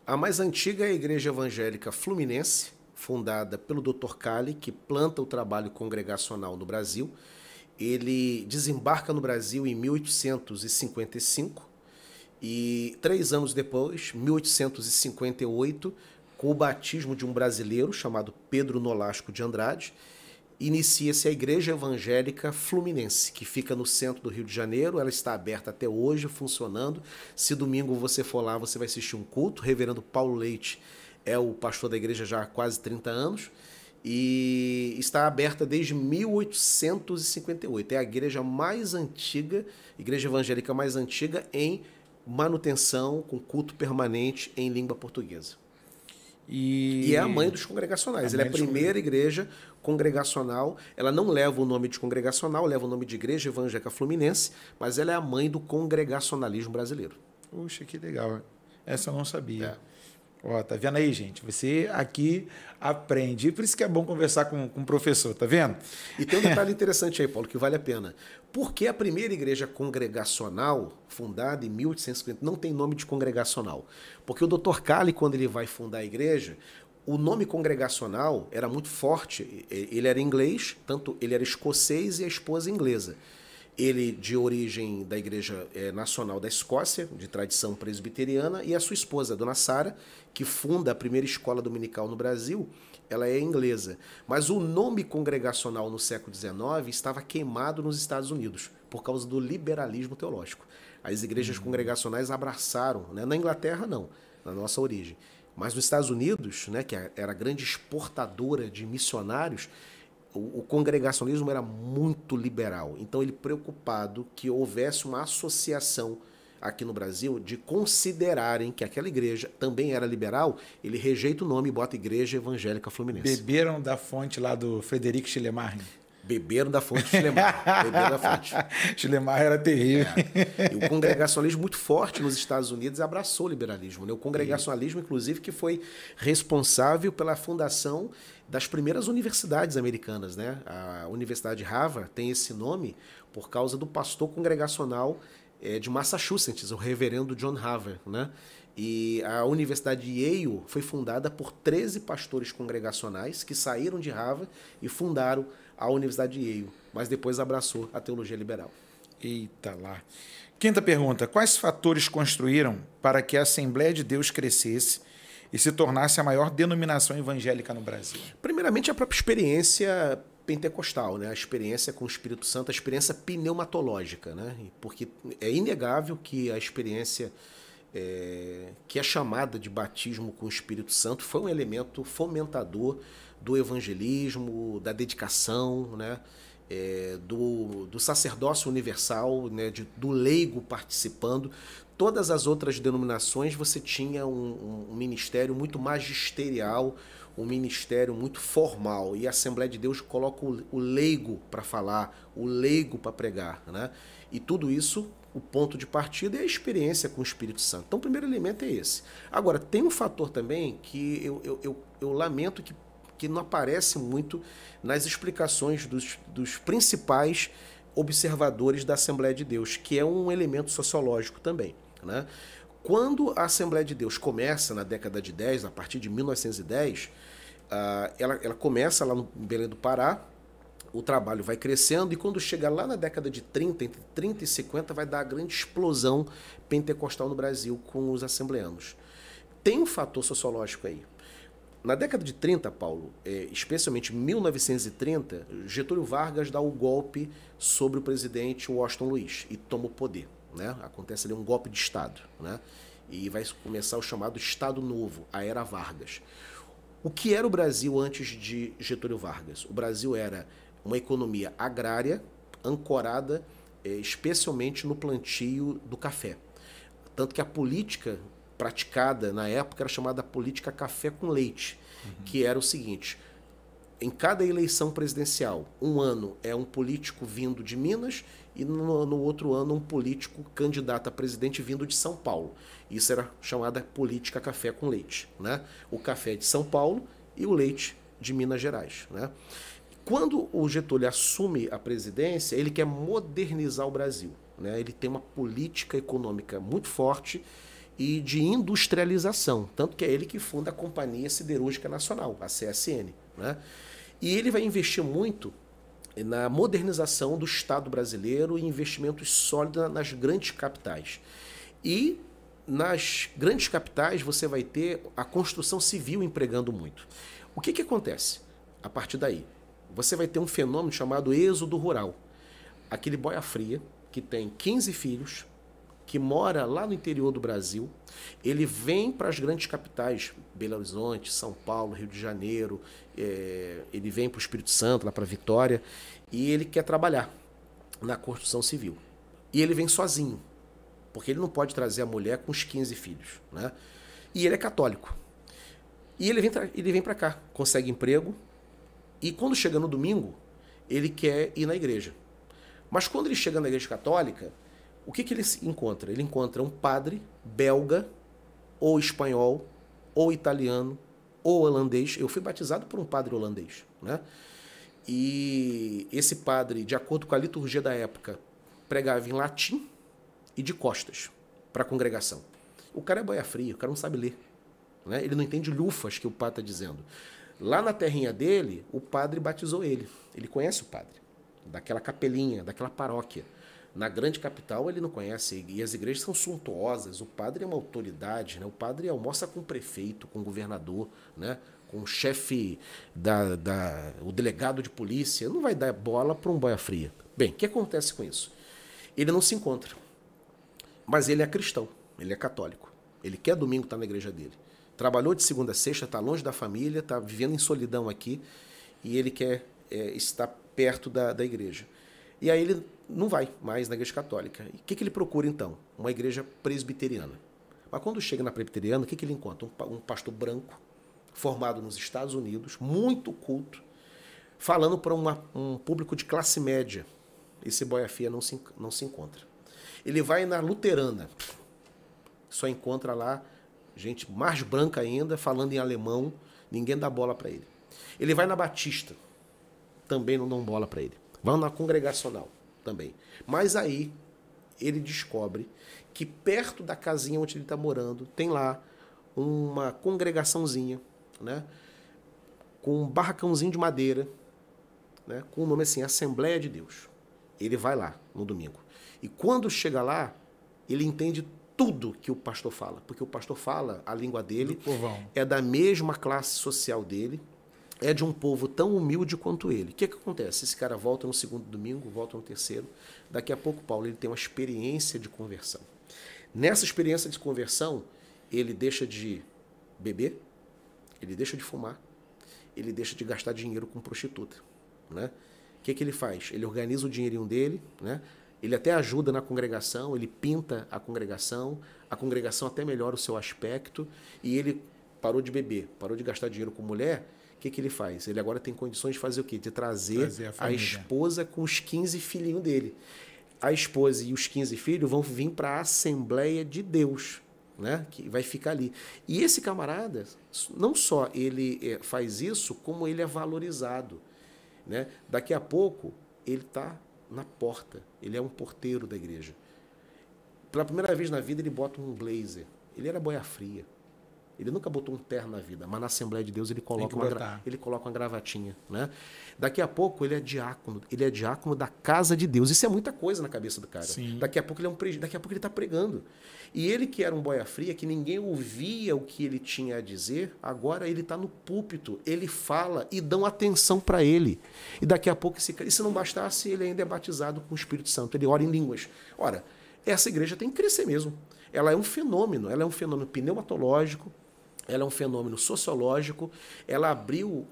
A mais antiga é a Igreja Evangélica Fluminense, fundada pelo Dr. Cali, que planta o trabalho congregacional no Brasil. Ele desembarca no Brasil em 1855 e 3 anos depois, 1858, com o batismo de um brasileiro chamado Pedro Nolasco de Andrade, inicia-se a Igreja Evangélica Fluminense, que fica no centro do Rio de Janeiro. Ela está aberta até hoje, funcionando. Se domingo você for lá, você vai assistir um culto. O reverendo Paulo Leite é o pastor da igreja já há quase 30 anos. E está aberta desde 1858. É a igreja mais antiga, igreja evangélica mais antiga em manutenção, com culto permanente em língua portuguesa. E é a mãe dos congregacionais. Ela é a primeira igreja congregacional. Ela não leva o nome de congregacional, leva o nome de Igreja Evangélica Fluminense, mas ela é a mãe do congregacionalismo brasileiro. Puxa, que legal. Essa eu não sabia. Ó, tá vendo aí, gente? Você aqui aprende. E por isso que é bom conversar com um professor, tá vendo? E tem um detalhe interessante aí, Paulo, que vale a pena. Por que a primeira igreja congregacional, fundada em 1850, não tem nome de congregacional? Porque o Dr. Cali, quando ele vai fundar a igreja, o nome congregacional era muito forte. Ele era inglês, tanto ele era escocês e a esposa inglesa. Ele de origem da Igreja Nacional da Escócia, de tradição presbiteriana, e a sua esposa, a dona Sara, que funda a primeira escola dominical no Brasil, ela é inglesa. Mas o nome congregacional no século XIX estava queimado nos Estados Unidos, por causa do liberalismo teológico. As igrejas congregacionais abraçaram, né? Na Inglaterra não, na nossa origem. Mas nos Estados Unidos, né, que era a grande exportadora de missionários, o congregacionalismo era muito liberal. Então ele preocupado que houvesse uma associação aqui no Brasil de considerarem que aquela igreja também era liberal, ele rejeita o nome e bota Igreja Evangélica Fluminense. Beberam da fonte lá do Frederic Schleiermacher. Beberam da fonte de Schleiermacher. Beberam da fonte. Schleiermacher era terrível. E o congregacionalismo muito forte nos Estados Unidos abraçou o liberalismo, né? O congregacionalismo, inclusive, que foi responsável pela fundação das primeiras universidades americanas, né? A Universidade de Harvard tem esse nome por causa do pastor congregacional de Massachusetts, o reverendo John Harvard, né? E a Universidade de Yale foi fundada por 13 pastores congregacionais que saíram de Harvard e fundaram a Universidade de Yale, mas depois abraçou a teologia liberal. Eita lá. Quinta pergunta. Quais fatores construíram para que a Assembleia de Deus crescesse e se tornasse a maior denominação evangélica no Brasil? Primeiramente, a própria experiência pentecostal, né? A experiência com o Espírito Santo, a experiência pneumatológica, né? Porque é inegável que a experiência que é chamada de batismo com o Espírito Santo foi um elemento fomentador do evangelismo, da dedicação, né? Do sacerdócio universal, né? Do leigo participando. Todas as outras denominações você tinha um ministério muito magisterial, um ministério muito formal, e a Assembleia de Deus coloca o leigo para falar, o leigo para pregar, né? E tudo isso, o ponto de partida é a experiência com o Espírito Santo. Então o primeiro elemento é esse. Agora, tem um fator também que eu lamento que não aparece muito nas explicações dos principais observadores da Assembleia de Deus, que é um elemento sociológico também, né? Quando a Assembleia de Deus começa na década de 10, a partir de 1910, ela começa lá no Belém do Pará, o trabalho vai crescendo, e quando chega lá na década de 30, entre 30 e 50, vai dar a grande explosão pentecostal no Brasil com os assembleanos. Tem um fator sociológico aí. Na década de 30, Paulo, especialmente em 1930, Getúlio Vargas dá o golpe sobre o presidente Washington Luiz e toma o poder, né? Acontece ali um golpe de Estado, né? E vai começar o chamado Estado Novo, a Era Vargas. O que era o Brasil antes de Getúlio Vargas? O Brasil era uma economia agrária, ancorada especialmente no plantio do café. Tanto que a política praticada na época era chamada política café com leite, que era o seguinte: em cada eleição presidencial, um ano é um político vindo de Minas e no outro ano um político candidato a presidente vindo de São Paulo. Isso era chamada política café com leite, né? O café de São Paulo e o leite de Minas Gerais, né? Quando o Getúlio assume a presidência, ele quer modernizar o Brasil, né? Ele tem uma política econômica muito forte e de industrialização, tanto que é ele que funda a Companhia Siderúrgica Nacional, a CSN, né? E ele vai investir muito na modernização do Estado brasileiro e investimentos sólidos nas grandes capitais. E nas grandes capitais você vai ter a construção civil empregando muito. O que acontece a partir daí? Você vai ter um fenômeno chamado êxodo rural. Aquele boia fria que tem 15 filhos, que mora lá no interior do Brasil, ele vem para as grandes capitais, Belo Horizonte, São Paulo, Rio de Janeiro, ele vem para o Espírito Santo, lá para Vitória, e ele quer trabalhar na construção civil. E ele vem sozinho, porque ele não pode trazer a mulher com os 15 filhos, né? E ele é católico. E ele vem para cá, consegue emprego, e quando chega no domingo, ele quer ir na igreja. Mas quando ele chega na igreja católica, o que ele encontra? Ele encontra um padre belga, ou espanhol, ou italiano, ou holandês. Eu fui batizado por um padre holandês, né? E esse padre, de acordo com a liturgia da época, pregava em latim e de costas para a congregação. O cara é boia fria, o cara não sabe ler, né? Ele não entende lufas que o padre está dizendo. Lá na terrinha dele, o padre batizou ele. Ele conhece o padre, daquela capelinha, daquela paróquia. Na grande capital ele não conhece, e as igrejas são suntuosas. O padre é uma autoridade, né? O padre almoça com o prefeito, com o governador, né? Com o chefe, o delegado de polícia. Não vai dar bola para um boia fria. Bem, o que acontece com isso? Ele não se encontra, mas ele é cristão, ele é católico. Ele quer domingo estar na igreja dele. Trabalhou de segunda a sexta, está longe da família, está vivendo em solidão aqui, e ele quer estar perto da igreja. E aí ele não vai mais na igreja católica. E o que ele procura, então? Uma igreja presbiteriana. Mas quando chega na presbiteriana, o que ele encontra? Um pastor branco, formado nos Estados Unidos, muito culto, falando para um público de classe média. Esse boia-fria não se encontra. Ele vai na luterana, só encontra lá gente mais branca ainda, falando em alemão, ninguém dá bola para ele. Ele vai na batista, também não dão bola para ele. Vai na congregacional, também. Mas aí ele descobre que perto da casinha onde ele está morando, tem lá uma congregaçãozinha, né, com um barracãozinho de madeira, né, com o nome assim, Assembleia de Deus. Ele vai lá no domingo. E quando chega lá, ele entende tudo que o pastor fala, porque o pastor fala a língua dele, é da mesma classe social dele, é de um povo tão humilde quanto ele. O que acontece? Esse cara volta no segundo domingo, volta no terceiro. Daqui a pouco, Paulo, ele tem uma experiência de conversão. Nessa experiência de conversão, ele deixa de beber, ele deixa de fumar, ele deixa de gastar dinheiro com prostituta, né? O que ele faz? Ele organiza o dinheirinho dele, né? Ele até ajuda na congregação, ele pinta a congregação até melhora o seu aspecto, e ele parou de beber, parou de gastar dinheiro com mulher. O que ele faz? Ele agora tem condições de fazer o quê? De trazer a esposa com os 15 filhinhos dele. A esposa e os 15 filhos vão vir para a Assembleia de Deus, né? Que vai ficar ali. E esse camarada, não só ele faz isso, como ele é valorizado, né? Daqui a pouco, ele está na porta. Ele é um porteiro da igreja. Pela primeira vez na vida, ele bota um blazer. Ele era boia fria. Ele nunca botou um terno na vida, mas na Assembleia de Deus ele coloca uma gravatinha, né? Daqui a pouco ele é diácono da casa de Deus. Isso é muita coisa na cabeça do cara. Sim. Daqui a pouco ele está pregando. E ele que era um boia fria, que ninguém ouvia o que ele tinha a dizer, agora ele está no púlpito, ele fala e dão atenção para ele. E daqui a pouco, e se não bastasse, ele ainda é batizado com o Espírito Santo, ele ora em línguas. Ora, essa igreja tem que crescer mesmo. Ela é um fenômeno pneumatológico, ela é um fenômeno sociológico, ela abriu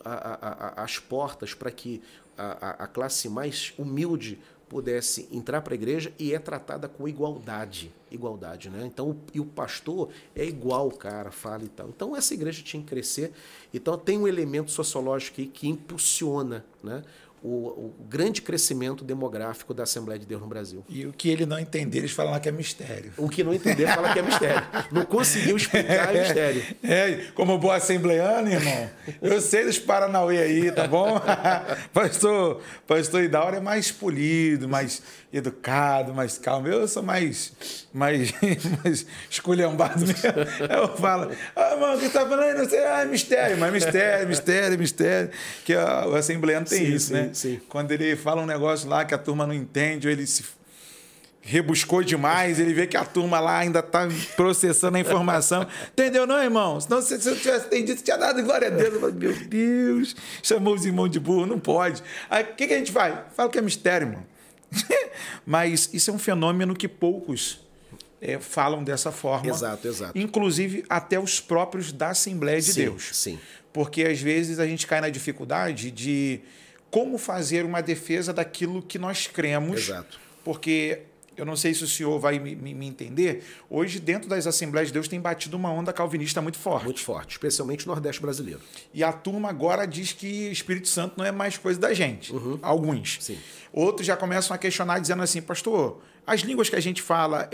as portas para que a classe mais humilde pudesse entrar para a igreja e é tratada com igualdade, né? Então, e o pastor é igual, cara, fala e tal. Então, essa igreja tinha que crescer. Então, tem um elemento sociológico aí que impulsiona, né, o grande crescimento demográfico da Assembleia de Deus no Brasil. E o que ele não entender, eles falam que é mistério. O que não entender, fala que é mistério. Não conseguiu explicar, é mistério. Como boa assembleano, irmão, eu sei dos Paranauê aí, tá bom? Pastor Idaura é mais polido, mais educado, mais calmo. Eu sou mais esculhambado mesmo. Eu falo, mano, o que tá falando? Não sei, mistério, mas mistério. Que o assembleano tem isso, né? Sim. Quando ele fala um negócio lá que a turma não entende, ou ele se rebuscou demais, ele vê que a turma lá ainda está processando a informação. Entendeu, não, irmão? Senão, se eu tivesse entendido, tinha dado glória a Deus. Eu falei, meu Deus, chamou os irmãos de burro, não pode. Aí, o que a gente faz? Fala que é mistério, irmão. Mas isso é um fenômeno que poucos falam dessa forma. Exato. Inclusive, até os próprios da Assembleia de Deus. Sim. Porque, às vezes, a gente cai na dificuldade de como fazer uma defesa daquilo que nós cremos. Exato. Porque, eu não sei se o senhor vai me entender, hoje, dentro das Assembleias de Deus, tem batido uma onda calvinista muito forte. Muito forte, especialmente no Nordeste brasileiro. E a turma agora diz que Espírito Santo não é mais coisa da gente. Alguns. Sim. Outros já começam a questionar, dizendo assim, pastor, as línguas que a gente fala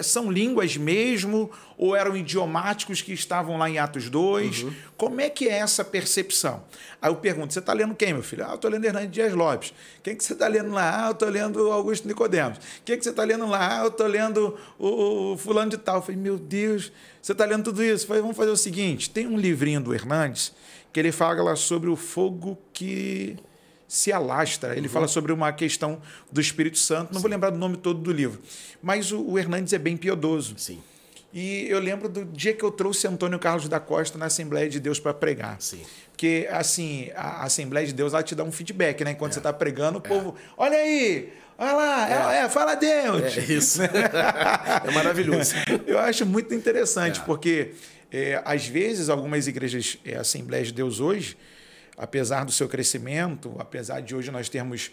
são línguas mesmo ou eram idiomáticos que estavam lá em Atos 2? Como é que é essa percepção? Aí eu pergunto, você está lendo quem, meu filho? Eu estou lendo Hernani Dias Lopes. Quem que você está lendo lá? Eu estou lendo Augusto Nicodemos. Quem que você está lendo lá? Eu estou lendo o fulano de tal. Eu falei, meu Deus, você está lendo tudo isso? Eu falei, vamos fazer o seguinte, tem um livrinho do Hernandes que ele fala sobre o fogo que se alastra. Ele fala sobre uma questão do Espírito Santo, não vou lembrar do nome todo do livro, mas o Hernandes é bem piedoso. Sim. E eu lembro do dia que eu trouxe Antônio Carlos da Costa na Assembleia de Deus para pregar. Sim. Porque, assim, a Assembleia de Deus, ela te dá um feedback, né? Enquanto você está pregando, o povo, olha aí, olha lá, fala Deus. É isso. É maravilhoso. Eu acho muito interessante, porque, às vezes, algumas igrejas, Assembleias de Deus hoje, apesar do seu crescimento, apesar de hoje nós termos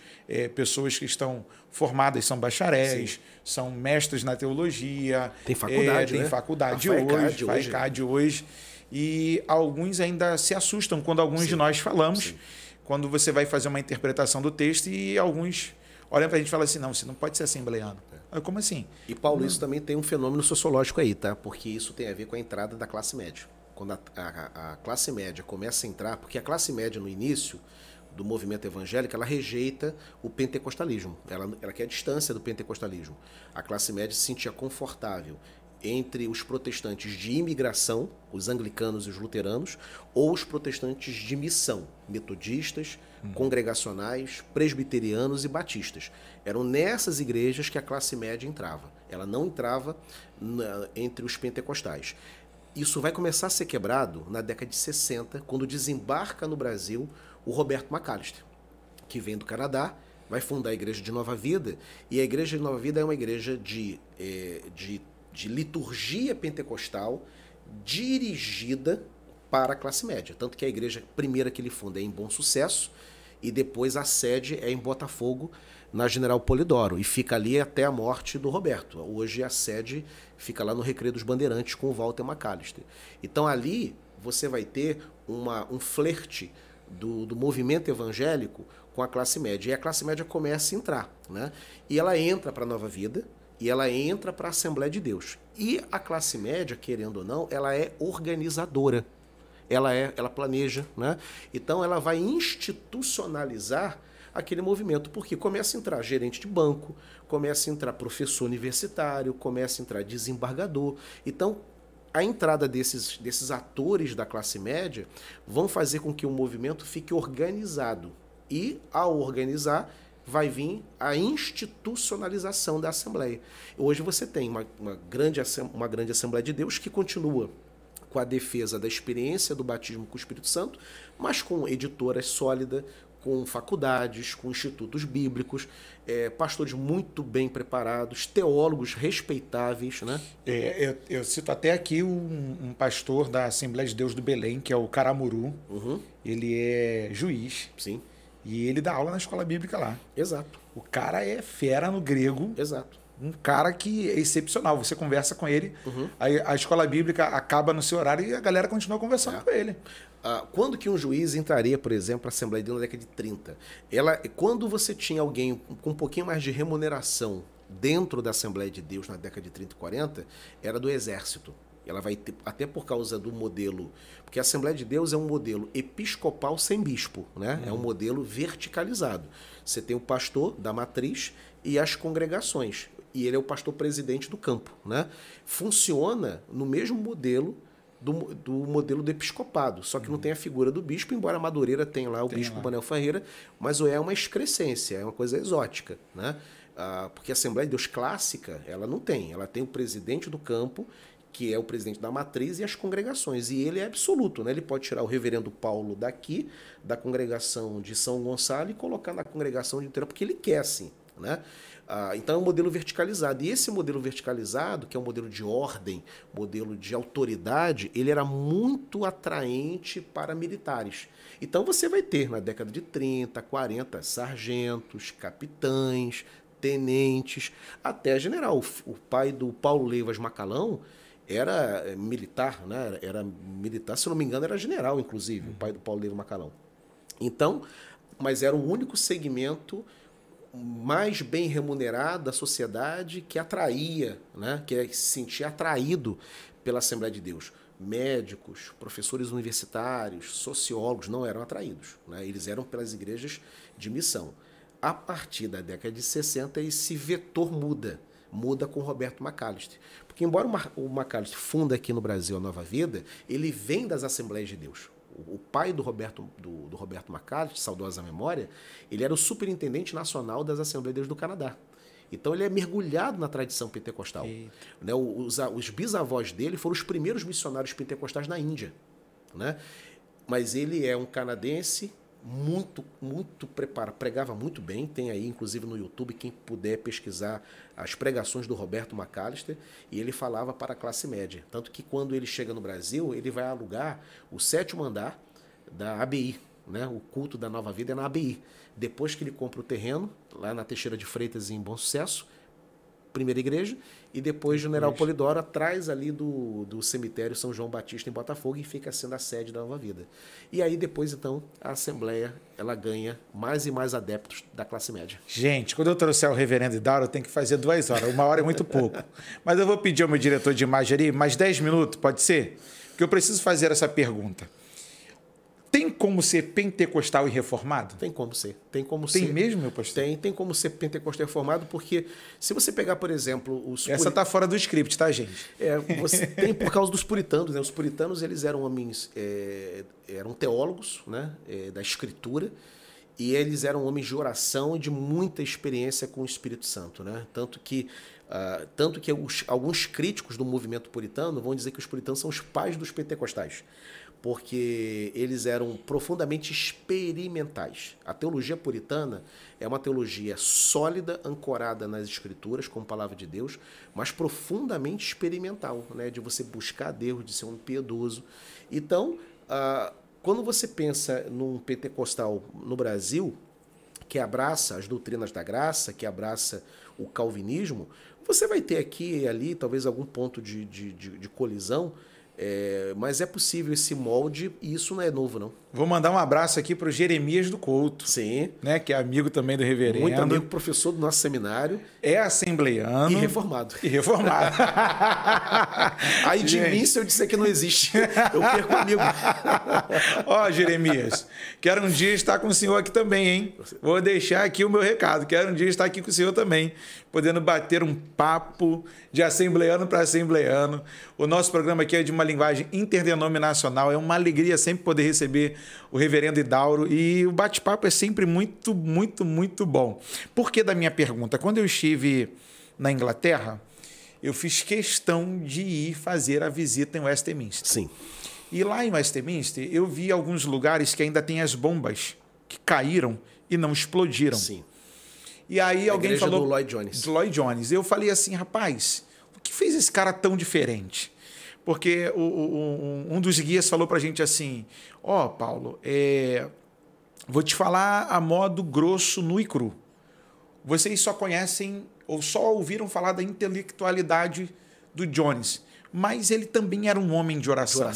pessoas que estão formadas, são bacharéis, sim, são mestres na teologia. Tem faculdade, tem né? faculdade hoje, FAECAD hoje. E alguns ainda se assustam quando alguns sim, de nós falamos, sim, quando você vai fazer uma interpretação do texto e alguns olham para a gente e falam assim, não, você não pode ser assembleiano. Como assim? E, Paulo, isso também tem um fenômeno sociológico aí, tá? Porque isso tem a ver com a entrada da classe média. Quando a classe média começa a entrar, porque a classe média no início do movimento evangélico, ela rejeita o pentecostalismo, ela quer a distância do pentecostalismo. A classe média se sentia confortável entre os protestantes de imigração, os anglicanos e os luteranos, ou os protestantes de missão, metodistas, congregacionais, presbiterianos e batistas. Eram nessas igrejas que a classe média entrava. Ela não entrava entre os pentecostais. Isso vai começar a ser quebrado na década de 60, quando desembarca no Brasil o Roberto McAllister, que vem do Canadá, vai fundar a Igreja de Nova Vida, e a Igreja de Nova Vida é uma igreja de liturgia pentecostal dirigida para a classe média. Tanto que a igreja primeira que ele funda é em Bom Sucesso, e depois a sede é em Botafogo, na General Polidoro, e fica ali até a morte do Roberto. Hoje a sede fica lá no Recreio dos Bandeirantes com o Walter McAllister. Então ali você vai ter um flerte do movimento evangélico com a classe média. E a classe média começa a entrar, né? E ela entra para a Nova Vida, e ela entra para a Assembleia de Deus. E a classe média, querendo ou não, ela é organizadora. Ela planeja, né? Então ela vai institucionalizar aquele movimento, porque começa a entrar gerente de banco, começa a entrar professor universitário, começa a entrar desembargador. Então, a entrada desses atores da classe média vão fazer com que o movimento fique organizado. E, ao organizar, vai vir a institucionalização da Assembleia. Hoje você tem uma grande Assembleia de Deus que continua com a defesa da experiência do batismo com o Espírito Santo, mas com editoras sólidas, com faculdades, com institutos bíblicos, pastores muito bem preparados, teólogos respeitáveis, né? Eu cito até aqui um pastor da Assembleia de Deus do Belém, que é o Caramuru. Ele é juiz. Sim. E ele dá aula na escola bíblica lá. Exato. O cara é fera no grego. Exato. Um cara que é excepcional. Você conversa com ele, a escola bíblica acaba no seu horário e a galera continua conversando com ele. Quando que um juiz entraria, por exemplo, para a Assembleia de Deus na década de 30? Quando você tinha alguém com um pouquinho mais de remuneração dentro da Assembleia de Deus na década de 30 e 40, era do Exército. Ela vai ter, até por causa do modelo, porque a Assembleia de Deus é um modelo episcopal sem bispo, né? É um modelo verticalizado. Você tem o pastor da matriz e as congregações, e ele é o pastor presidente do campo, né? Funciona no mesmo modelo do modelo do episcopado, só que não tem a figura do bispo, embora a Madureira tenha lá o bispo Manuel Ferreira, mas é uma excrescência, é uma coisa exótica, né? Porque a Assembleia de Deus clássica, ela não tem, ela tem o presidente do campo, que é o presidente da matriz, e as congregações. E ele é absoluto, né? Ele pode tirar o reverendo Paulo daqui, da congregação de São Gonçalo, e colocar na congregação de inteira, porque ele quer, assim, né? Então é um modelo verticalizado. E esse modelo verticalizado, que é um modelo de ordem, modelo de autoridade, ele era muito atraente para militares. Então você vai ter, na década de 30, 40, sargentos, capitães, tenentes, até general. O pai do Paulo Leivas Macalão era militar, né? Era militar, se não me engano, era general, inclusive, o pai do Paulo Leivas Macalão. Então, mas era o único segmento mais bem remunerado da sociedade que atraía, né? Que se sentia atraído pela Assembleia de Deus. Médicos, professores universitários, sociólogos não eram atraídos, né? Eles eram pelas igrejas de missão. A partir da década de 60, esse vetor muda com Roberto McAllister. Porque embora o McAllister funda aqui no Brasil a Nova Vida, ele vem das Assembleias de Deus. O pai do Roberto McCallist, saudosa memória, ele era o superintendente nacional das Assembleias de Deus do Canadá. Então ele é mergulhado na tradição pentecostal. Né? Os bisavós dele foram os primeiros missionários pentecostais na Índia. Né? Mas ele é um canadense muito preparado, pregava muito bem. Tem aí, inclusive, no YouTube, quem puder pesquisar as pregações do Roberto McCallist, e ele falava para a classe média. Tanto que quando ele chega no Brasil, ele vai alugar o 7º andar da ABI. Né? O culto da Nova Vida é na ABI. Depois que ele compra o terreno, lá na Teixeira de Freitas, em Bom Sucesso, primeira igreja, e depois General Polidoro, atrás ali do cemitério São João Batista, em Botafogo, e fica sendo a sede da Nova Vida. E aí depois, então, a Assembleia ela ganha mais e mais adeptos da classe média. Gente, quando eu trouxer o reverendo Idauro, eu tenho que fazer 2 horas. 1 hora é muito pouco. Mas eu vou pedir ao meu diretor de imagem ali mais 10 minutos, pode ser? Porque eu preciso fazer essa pergunta. Tem como ser pentecostal e reformado? Tem como ser. Tem mesmo, meu pastor? Tem como ser pentecostal e reformado, porque se você pegar, por exemplo... Essa está fora do script, tá, gente? Você tem por causa dos puritanos. Né? Os puritanos eles eram homens, eram teólogos, né? Da escritura, e eles eram homens de oração e de muita experiência com o Espírito Santo. Né? Tanto que alguns críticos do movimento puritano vão dizer que os puritanos são os pais dos pentecostais, porque eles eram profundamente experimentais. A teologia puritana é uma teologia sólida, ancorada nas Escrituras, como palavra de Deus, mas profundamente experimental, né? De você buscar Deus, de ser um piedoso. Então, quando você pensa num pentecostal no Brasil, que abraça as doutrinas da graça, que abraça o calvinismo, você vai ter aqui e ali talvez algum ponto de colisão, mas é possível esse molde, e isso não é novo, não. Vou mandar um abraço aqui para o Jeremias do Couto. Sim. Né, que é amigo também do reverendo. Muito amigo, professor do nosso seminário. É assembleiano. E reformado. Aí de mim, se eu disser que não existe, eu perco amigo. Ó, Jeremias, quero um dia estar com o senhor aqui também, hein? Vou deixar aqui o meu recado. Quero um dia estar aqui com o senhor também, podendo bater um papo de assembleiano para assembleiano. O nosso programa aqui é de uma linguagem interdenominacional. É uma alegria sempre poder receber o reverendo Idauro, e o bate-papo é sempre muito, muito, muito bom. Por que da minha pergunta? Quando eu estive na Inglaterra, eu fiz questão de ir fazer a visita em Westminster. Sim. E lá em Westminster, eu vi alguns lugares que ainda tem as bombas que caíram e não explodiram. Sim. E aí alguém falou... do Lloyd Jones. Do Lloyd Jones. Eu falei assim, rapaz, o que fez esse cara tão diferente? Porque um dos guias falou pra gente assim, Paulo, vou te falar a modo grosso, nu e cru. Vocês só conhecem ou só ouviram falar da intelectualidade do Jones, mas ele também era um homem de oração.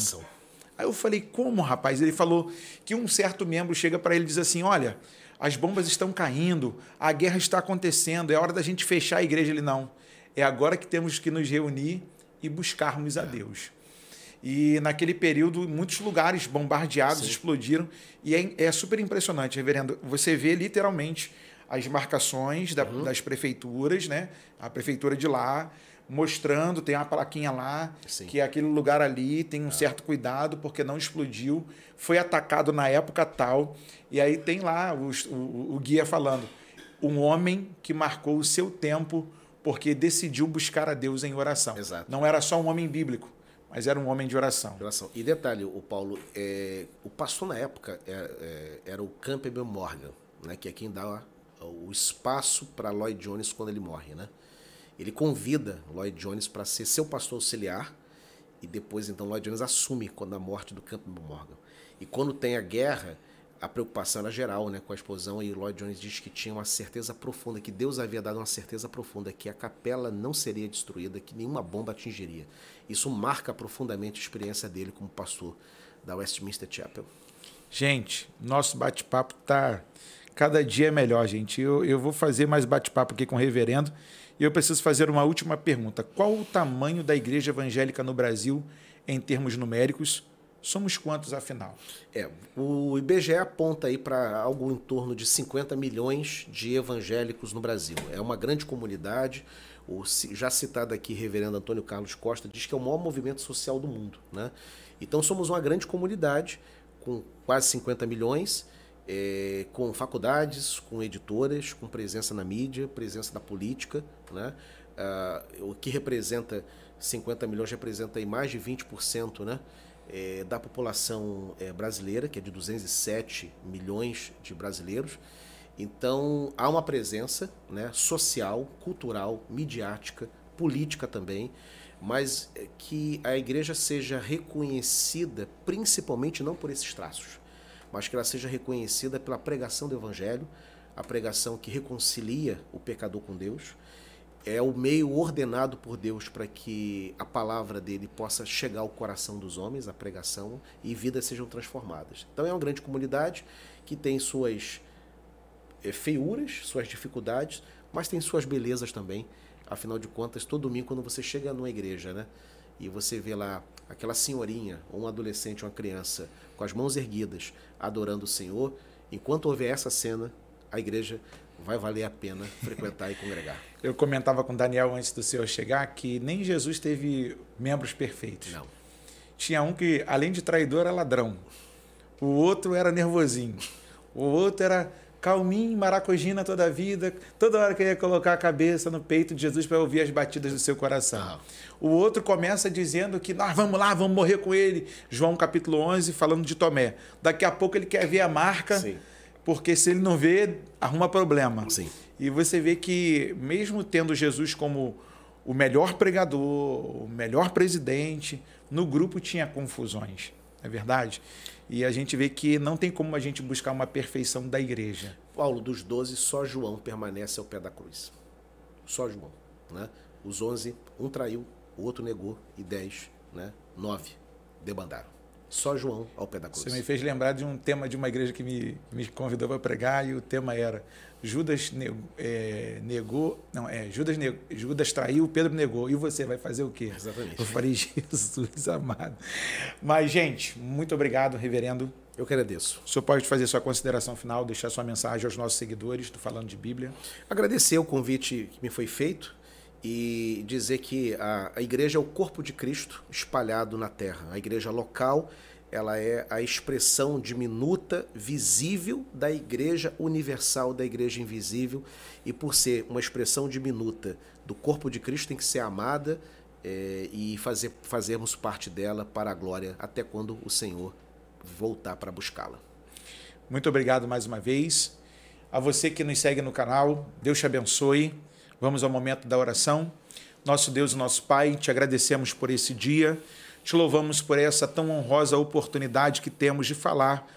Aí eu falei, como, rapaz? Ele falou que um certo membro chega para ele e diz assim, olha, as bombas estão caindo, a guerra está acontecendo, é hora da gente fechar a igreja. Ele, não, é agora que temos que nos reunir e buscarmos a Deus. E naquele período, muitos lugares bombardeados, sim, explodiram. E é super impressionante, reverendo. Você vê literalmente as marcações das prefeituras, né? A prefeitura de lá, mostrando, tem uma plaquinha lá, sim, que aquele lugar ali tem um certo cuidado, porque não explodiu, foi atacado na época tal. E aí tem lá o guia falando, um homem que marcou o seu tempo porque decidiu buscar a Deus em oração. Exato. Não era só um homem bíblico, mas era um homem de oração. E detalhe, o Paulo, o pastor na época era o Campbell Morgan, né, que é quem dá o espaço para Lloyd Jones quando ele morre. Né? Ele convida Lloyd Jones para ser seu pastor auxiliar, e depois então Lloyd Jones assume quando a morte do Campbell Morgan. E quando tem a guerra, a preocupação era geral, né, com a explosão, e Lloyd Jones diz que tinha uma certeza profunda, que Deus havia dado uma certeza profunda, que a capela não seria destruída, que nenhuma bomba atingiria. Isso marca profundamente a experiência dele como pastor da Westminster Chapel. Gente, nosso bate-papo está cada dia melhor, gente. Eu vou fazer mais bate-papo aqui com o reverendo, e eu preciso fazer uma última pergunta. Qual o tamanho da igreja evangélica no Brasil em termos numéricos? Somos quantos, afinal? O IBGE aponta aí para algo em torno de 50 milhões de evangélicos no Brasil. É uma grande comunidade. O já citado aqui, reverendo Antônio Carlos Costa, diz que é o maior movimento social do mundo. Né? Então, somos uma grande comunidade com quase 50 milhões, com faculdades, com editoras, com presença na mídia, presença da política, né? O que representa 50 milhões representa aí mais de 20%, né? Da população brasileira, que é de 207 milhões de brasileiros. Então, há uma presença, né, social, cultural, midiática, política também, mas que a igreja seja reconhecida principalmente não por esses traços, mas que ela seja reconhecida pela pregação do evangelho, a pregação que reconcilia o pecador com Deus, é o meio ordenado por Deus para que a palavra dele possa chegar ao coração dos homens, a pregação, e vidas sejam transformadas. Então é uma grande comunidade que tem suas feiuras, suas dificuldades, mas tem suas belezas também. Afinal de contas, todo domingo quando você chega numa igreja, né, e você vê lá aquela senhorinha, ou um adolescente, ou uma criança, com as mãos erguidas, adorando o Senhor, enquanto houver essa cena, a igreja vai valer a pena frequentar e congregar. Eu comentava com o Daniel antes do senhor chegar que nem Jesus teve membros perfeitos. Não. Tinha um que, além de traidor, era ladrão. O outro era nervosinho. O outro era calminho, maracujina toda a vida. Toda hora queria colocar a cabeça no peito de Jesus para ouvir as batidas do seu coração. O outro começa dizendo que nós vamos lá, vamos morrer com ele. João capítulo 11, falando de Tomé. Daqui a pouco ele quer ver a marca. Sim. Porque se ele não vê, arruma problema. Sim. E você vê que, mesmo tendo Jesus como o melhor pregador, o melhor presidente, no grupo tinha confusões, não é verdade? E a gente vê que não tem como a gente buscar uma perfeição da igreja. Paulo, dos 12, só João permanece ao pé da cruz. Só João. Né? Os 11, um traiu, o outro negou, e 10, né? 9 debandaram. Só João ao pé da cruz. Você me fez lembrar de um tema de uma igreja que me convidou para pregar, e o tema era Judas Judas traiu, Pedro negou. E você vai fazer o quê? Exatamente. Eu falei, Jesus amado. Mas, gente, muito obrigado, reverendo. Eu que agradeço. O senhor pode fazer sua consideração final, deixar sua mensagem aos nossos seguidores do Falando de Bíblia. Agradecer o convite que me foi feito e dizer que a igreja é o corpo de Cristo espalhado na terra. A igreja local, ela é a expressão diminuta, visível da igreja universal, da igreja invisível, e por ser uma expressão diminuta do corpo de Cristo, tem que ser amada e fazermos parte dela para a glória, até quando o Senhor voltar para buscá-la. Muito obrigado mais uma vez. A você que nos segue no canal, Deus te abençoe. Vamos ao momento da oração. Nosso Deus e nosso Pai, te agradecemos por esse dia, te louvamos por essa tão honrosa oportunidade que temos de falar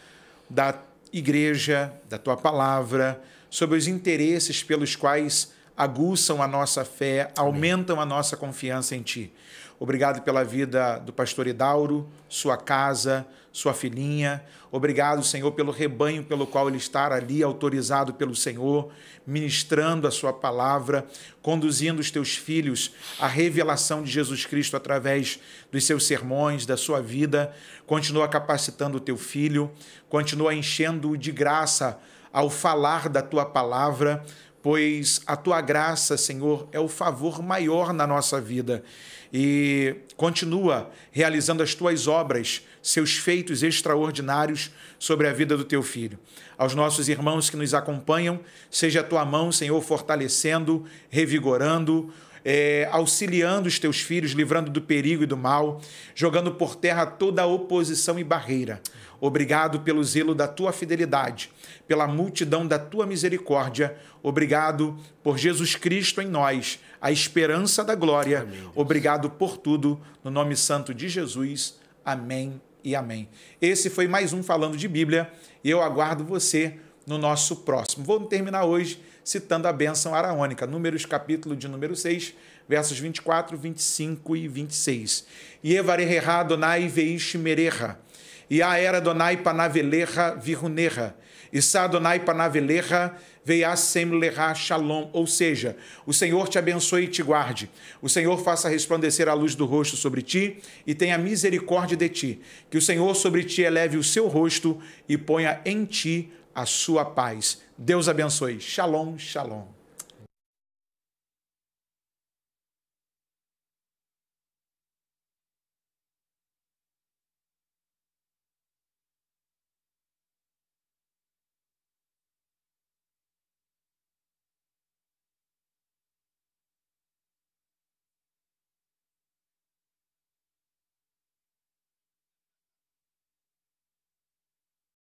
da igreja, da tua palavra, sobre os interesses pelos quais aguçam a nossa fé, aumentam a nossa confiança em ti. Obrigado pela vida do pastor Idauro, sua casa, sua filhinha. Obrigado, Senhor, pelo rebanho pelo qual ele está ali, autorizado pelo Senhor, ministrando a sua palavra, conduzindo os teus filhos à revelação de Jesus Cristo através dos seus sermões, da sua vida. Continua capacitando o teu filho, continua enchendo-o de graça ao falar da tua palavra, pois a tua graça, Senhor, é o favor maior na nossa vida. E continua realizando as tuas obras, seus feitos extraordinários sobre a vida do teu filho. Aos nossos irmãos que nos acompanham, seja a tua mão, Senhor, fortalecendo, revigorando, auxiliando os teus filhos, livrando do perigo e do mal, jogando por terra toda a oposição e barreira. Obrigado pelo zelo da tua fidelidade, pela multidão da tua misericórdia. Obrigado por Jesus Cristo em nós, a esperança da glória. Amém, obrigado por tudo, no nome santo de Jesus. Amém e amém. Esse foi mais um Falando de Bíblia e eu aguardo você no nosso próximo. Vou terminar hoje citando a bênção araônica, Números capítulo de número 6, versos 24, 25 e 26. Yevareha Adonai veish mereha, Yaera Adonai panaveleha viruneha, Issa Adonai panaveleha veiasem leha shalom. Ou seja, o Senhor te abençoe e te guarde. O Senhor faça resplandecer a luz do rosto sobre ti e tenha misericórdia de ti. Que o Senhor sobre ti eleve o seu rosto e ponha em ti a sua paz. Deus abençoe. Shalom, shalom.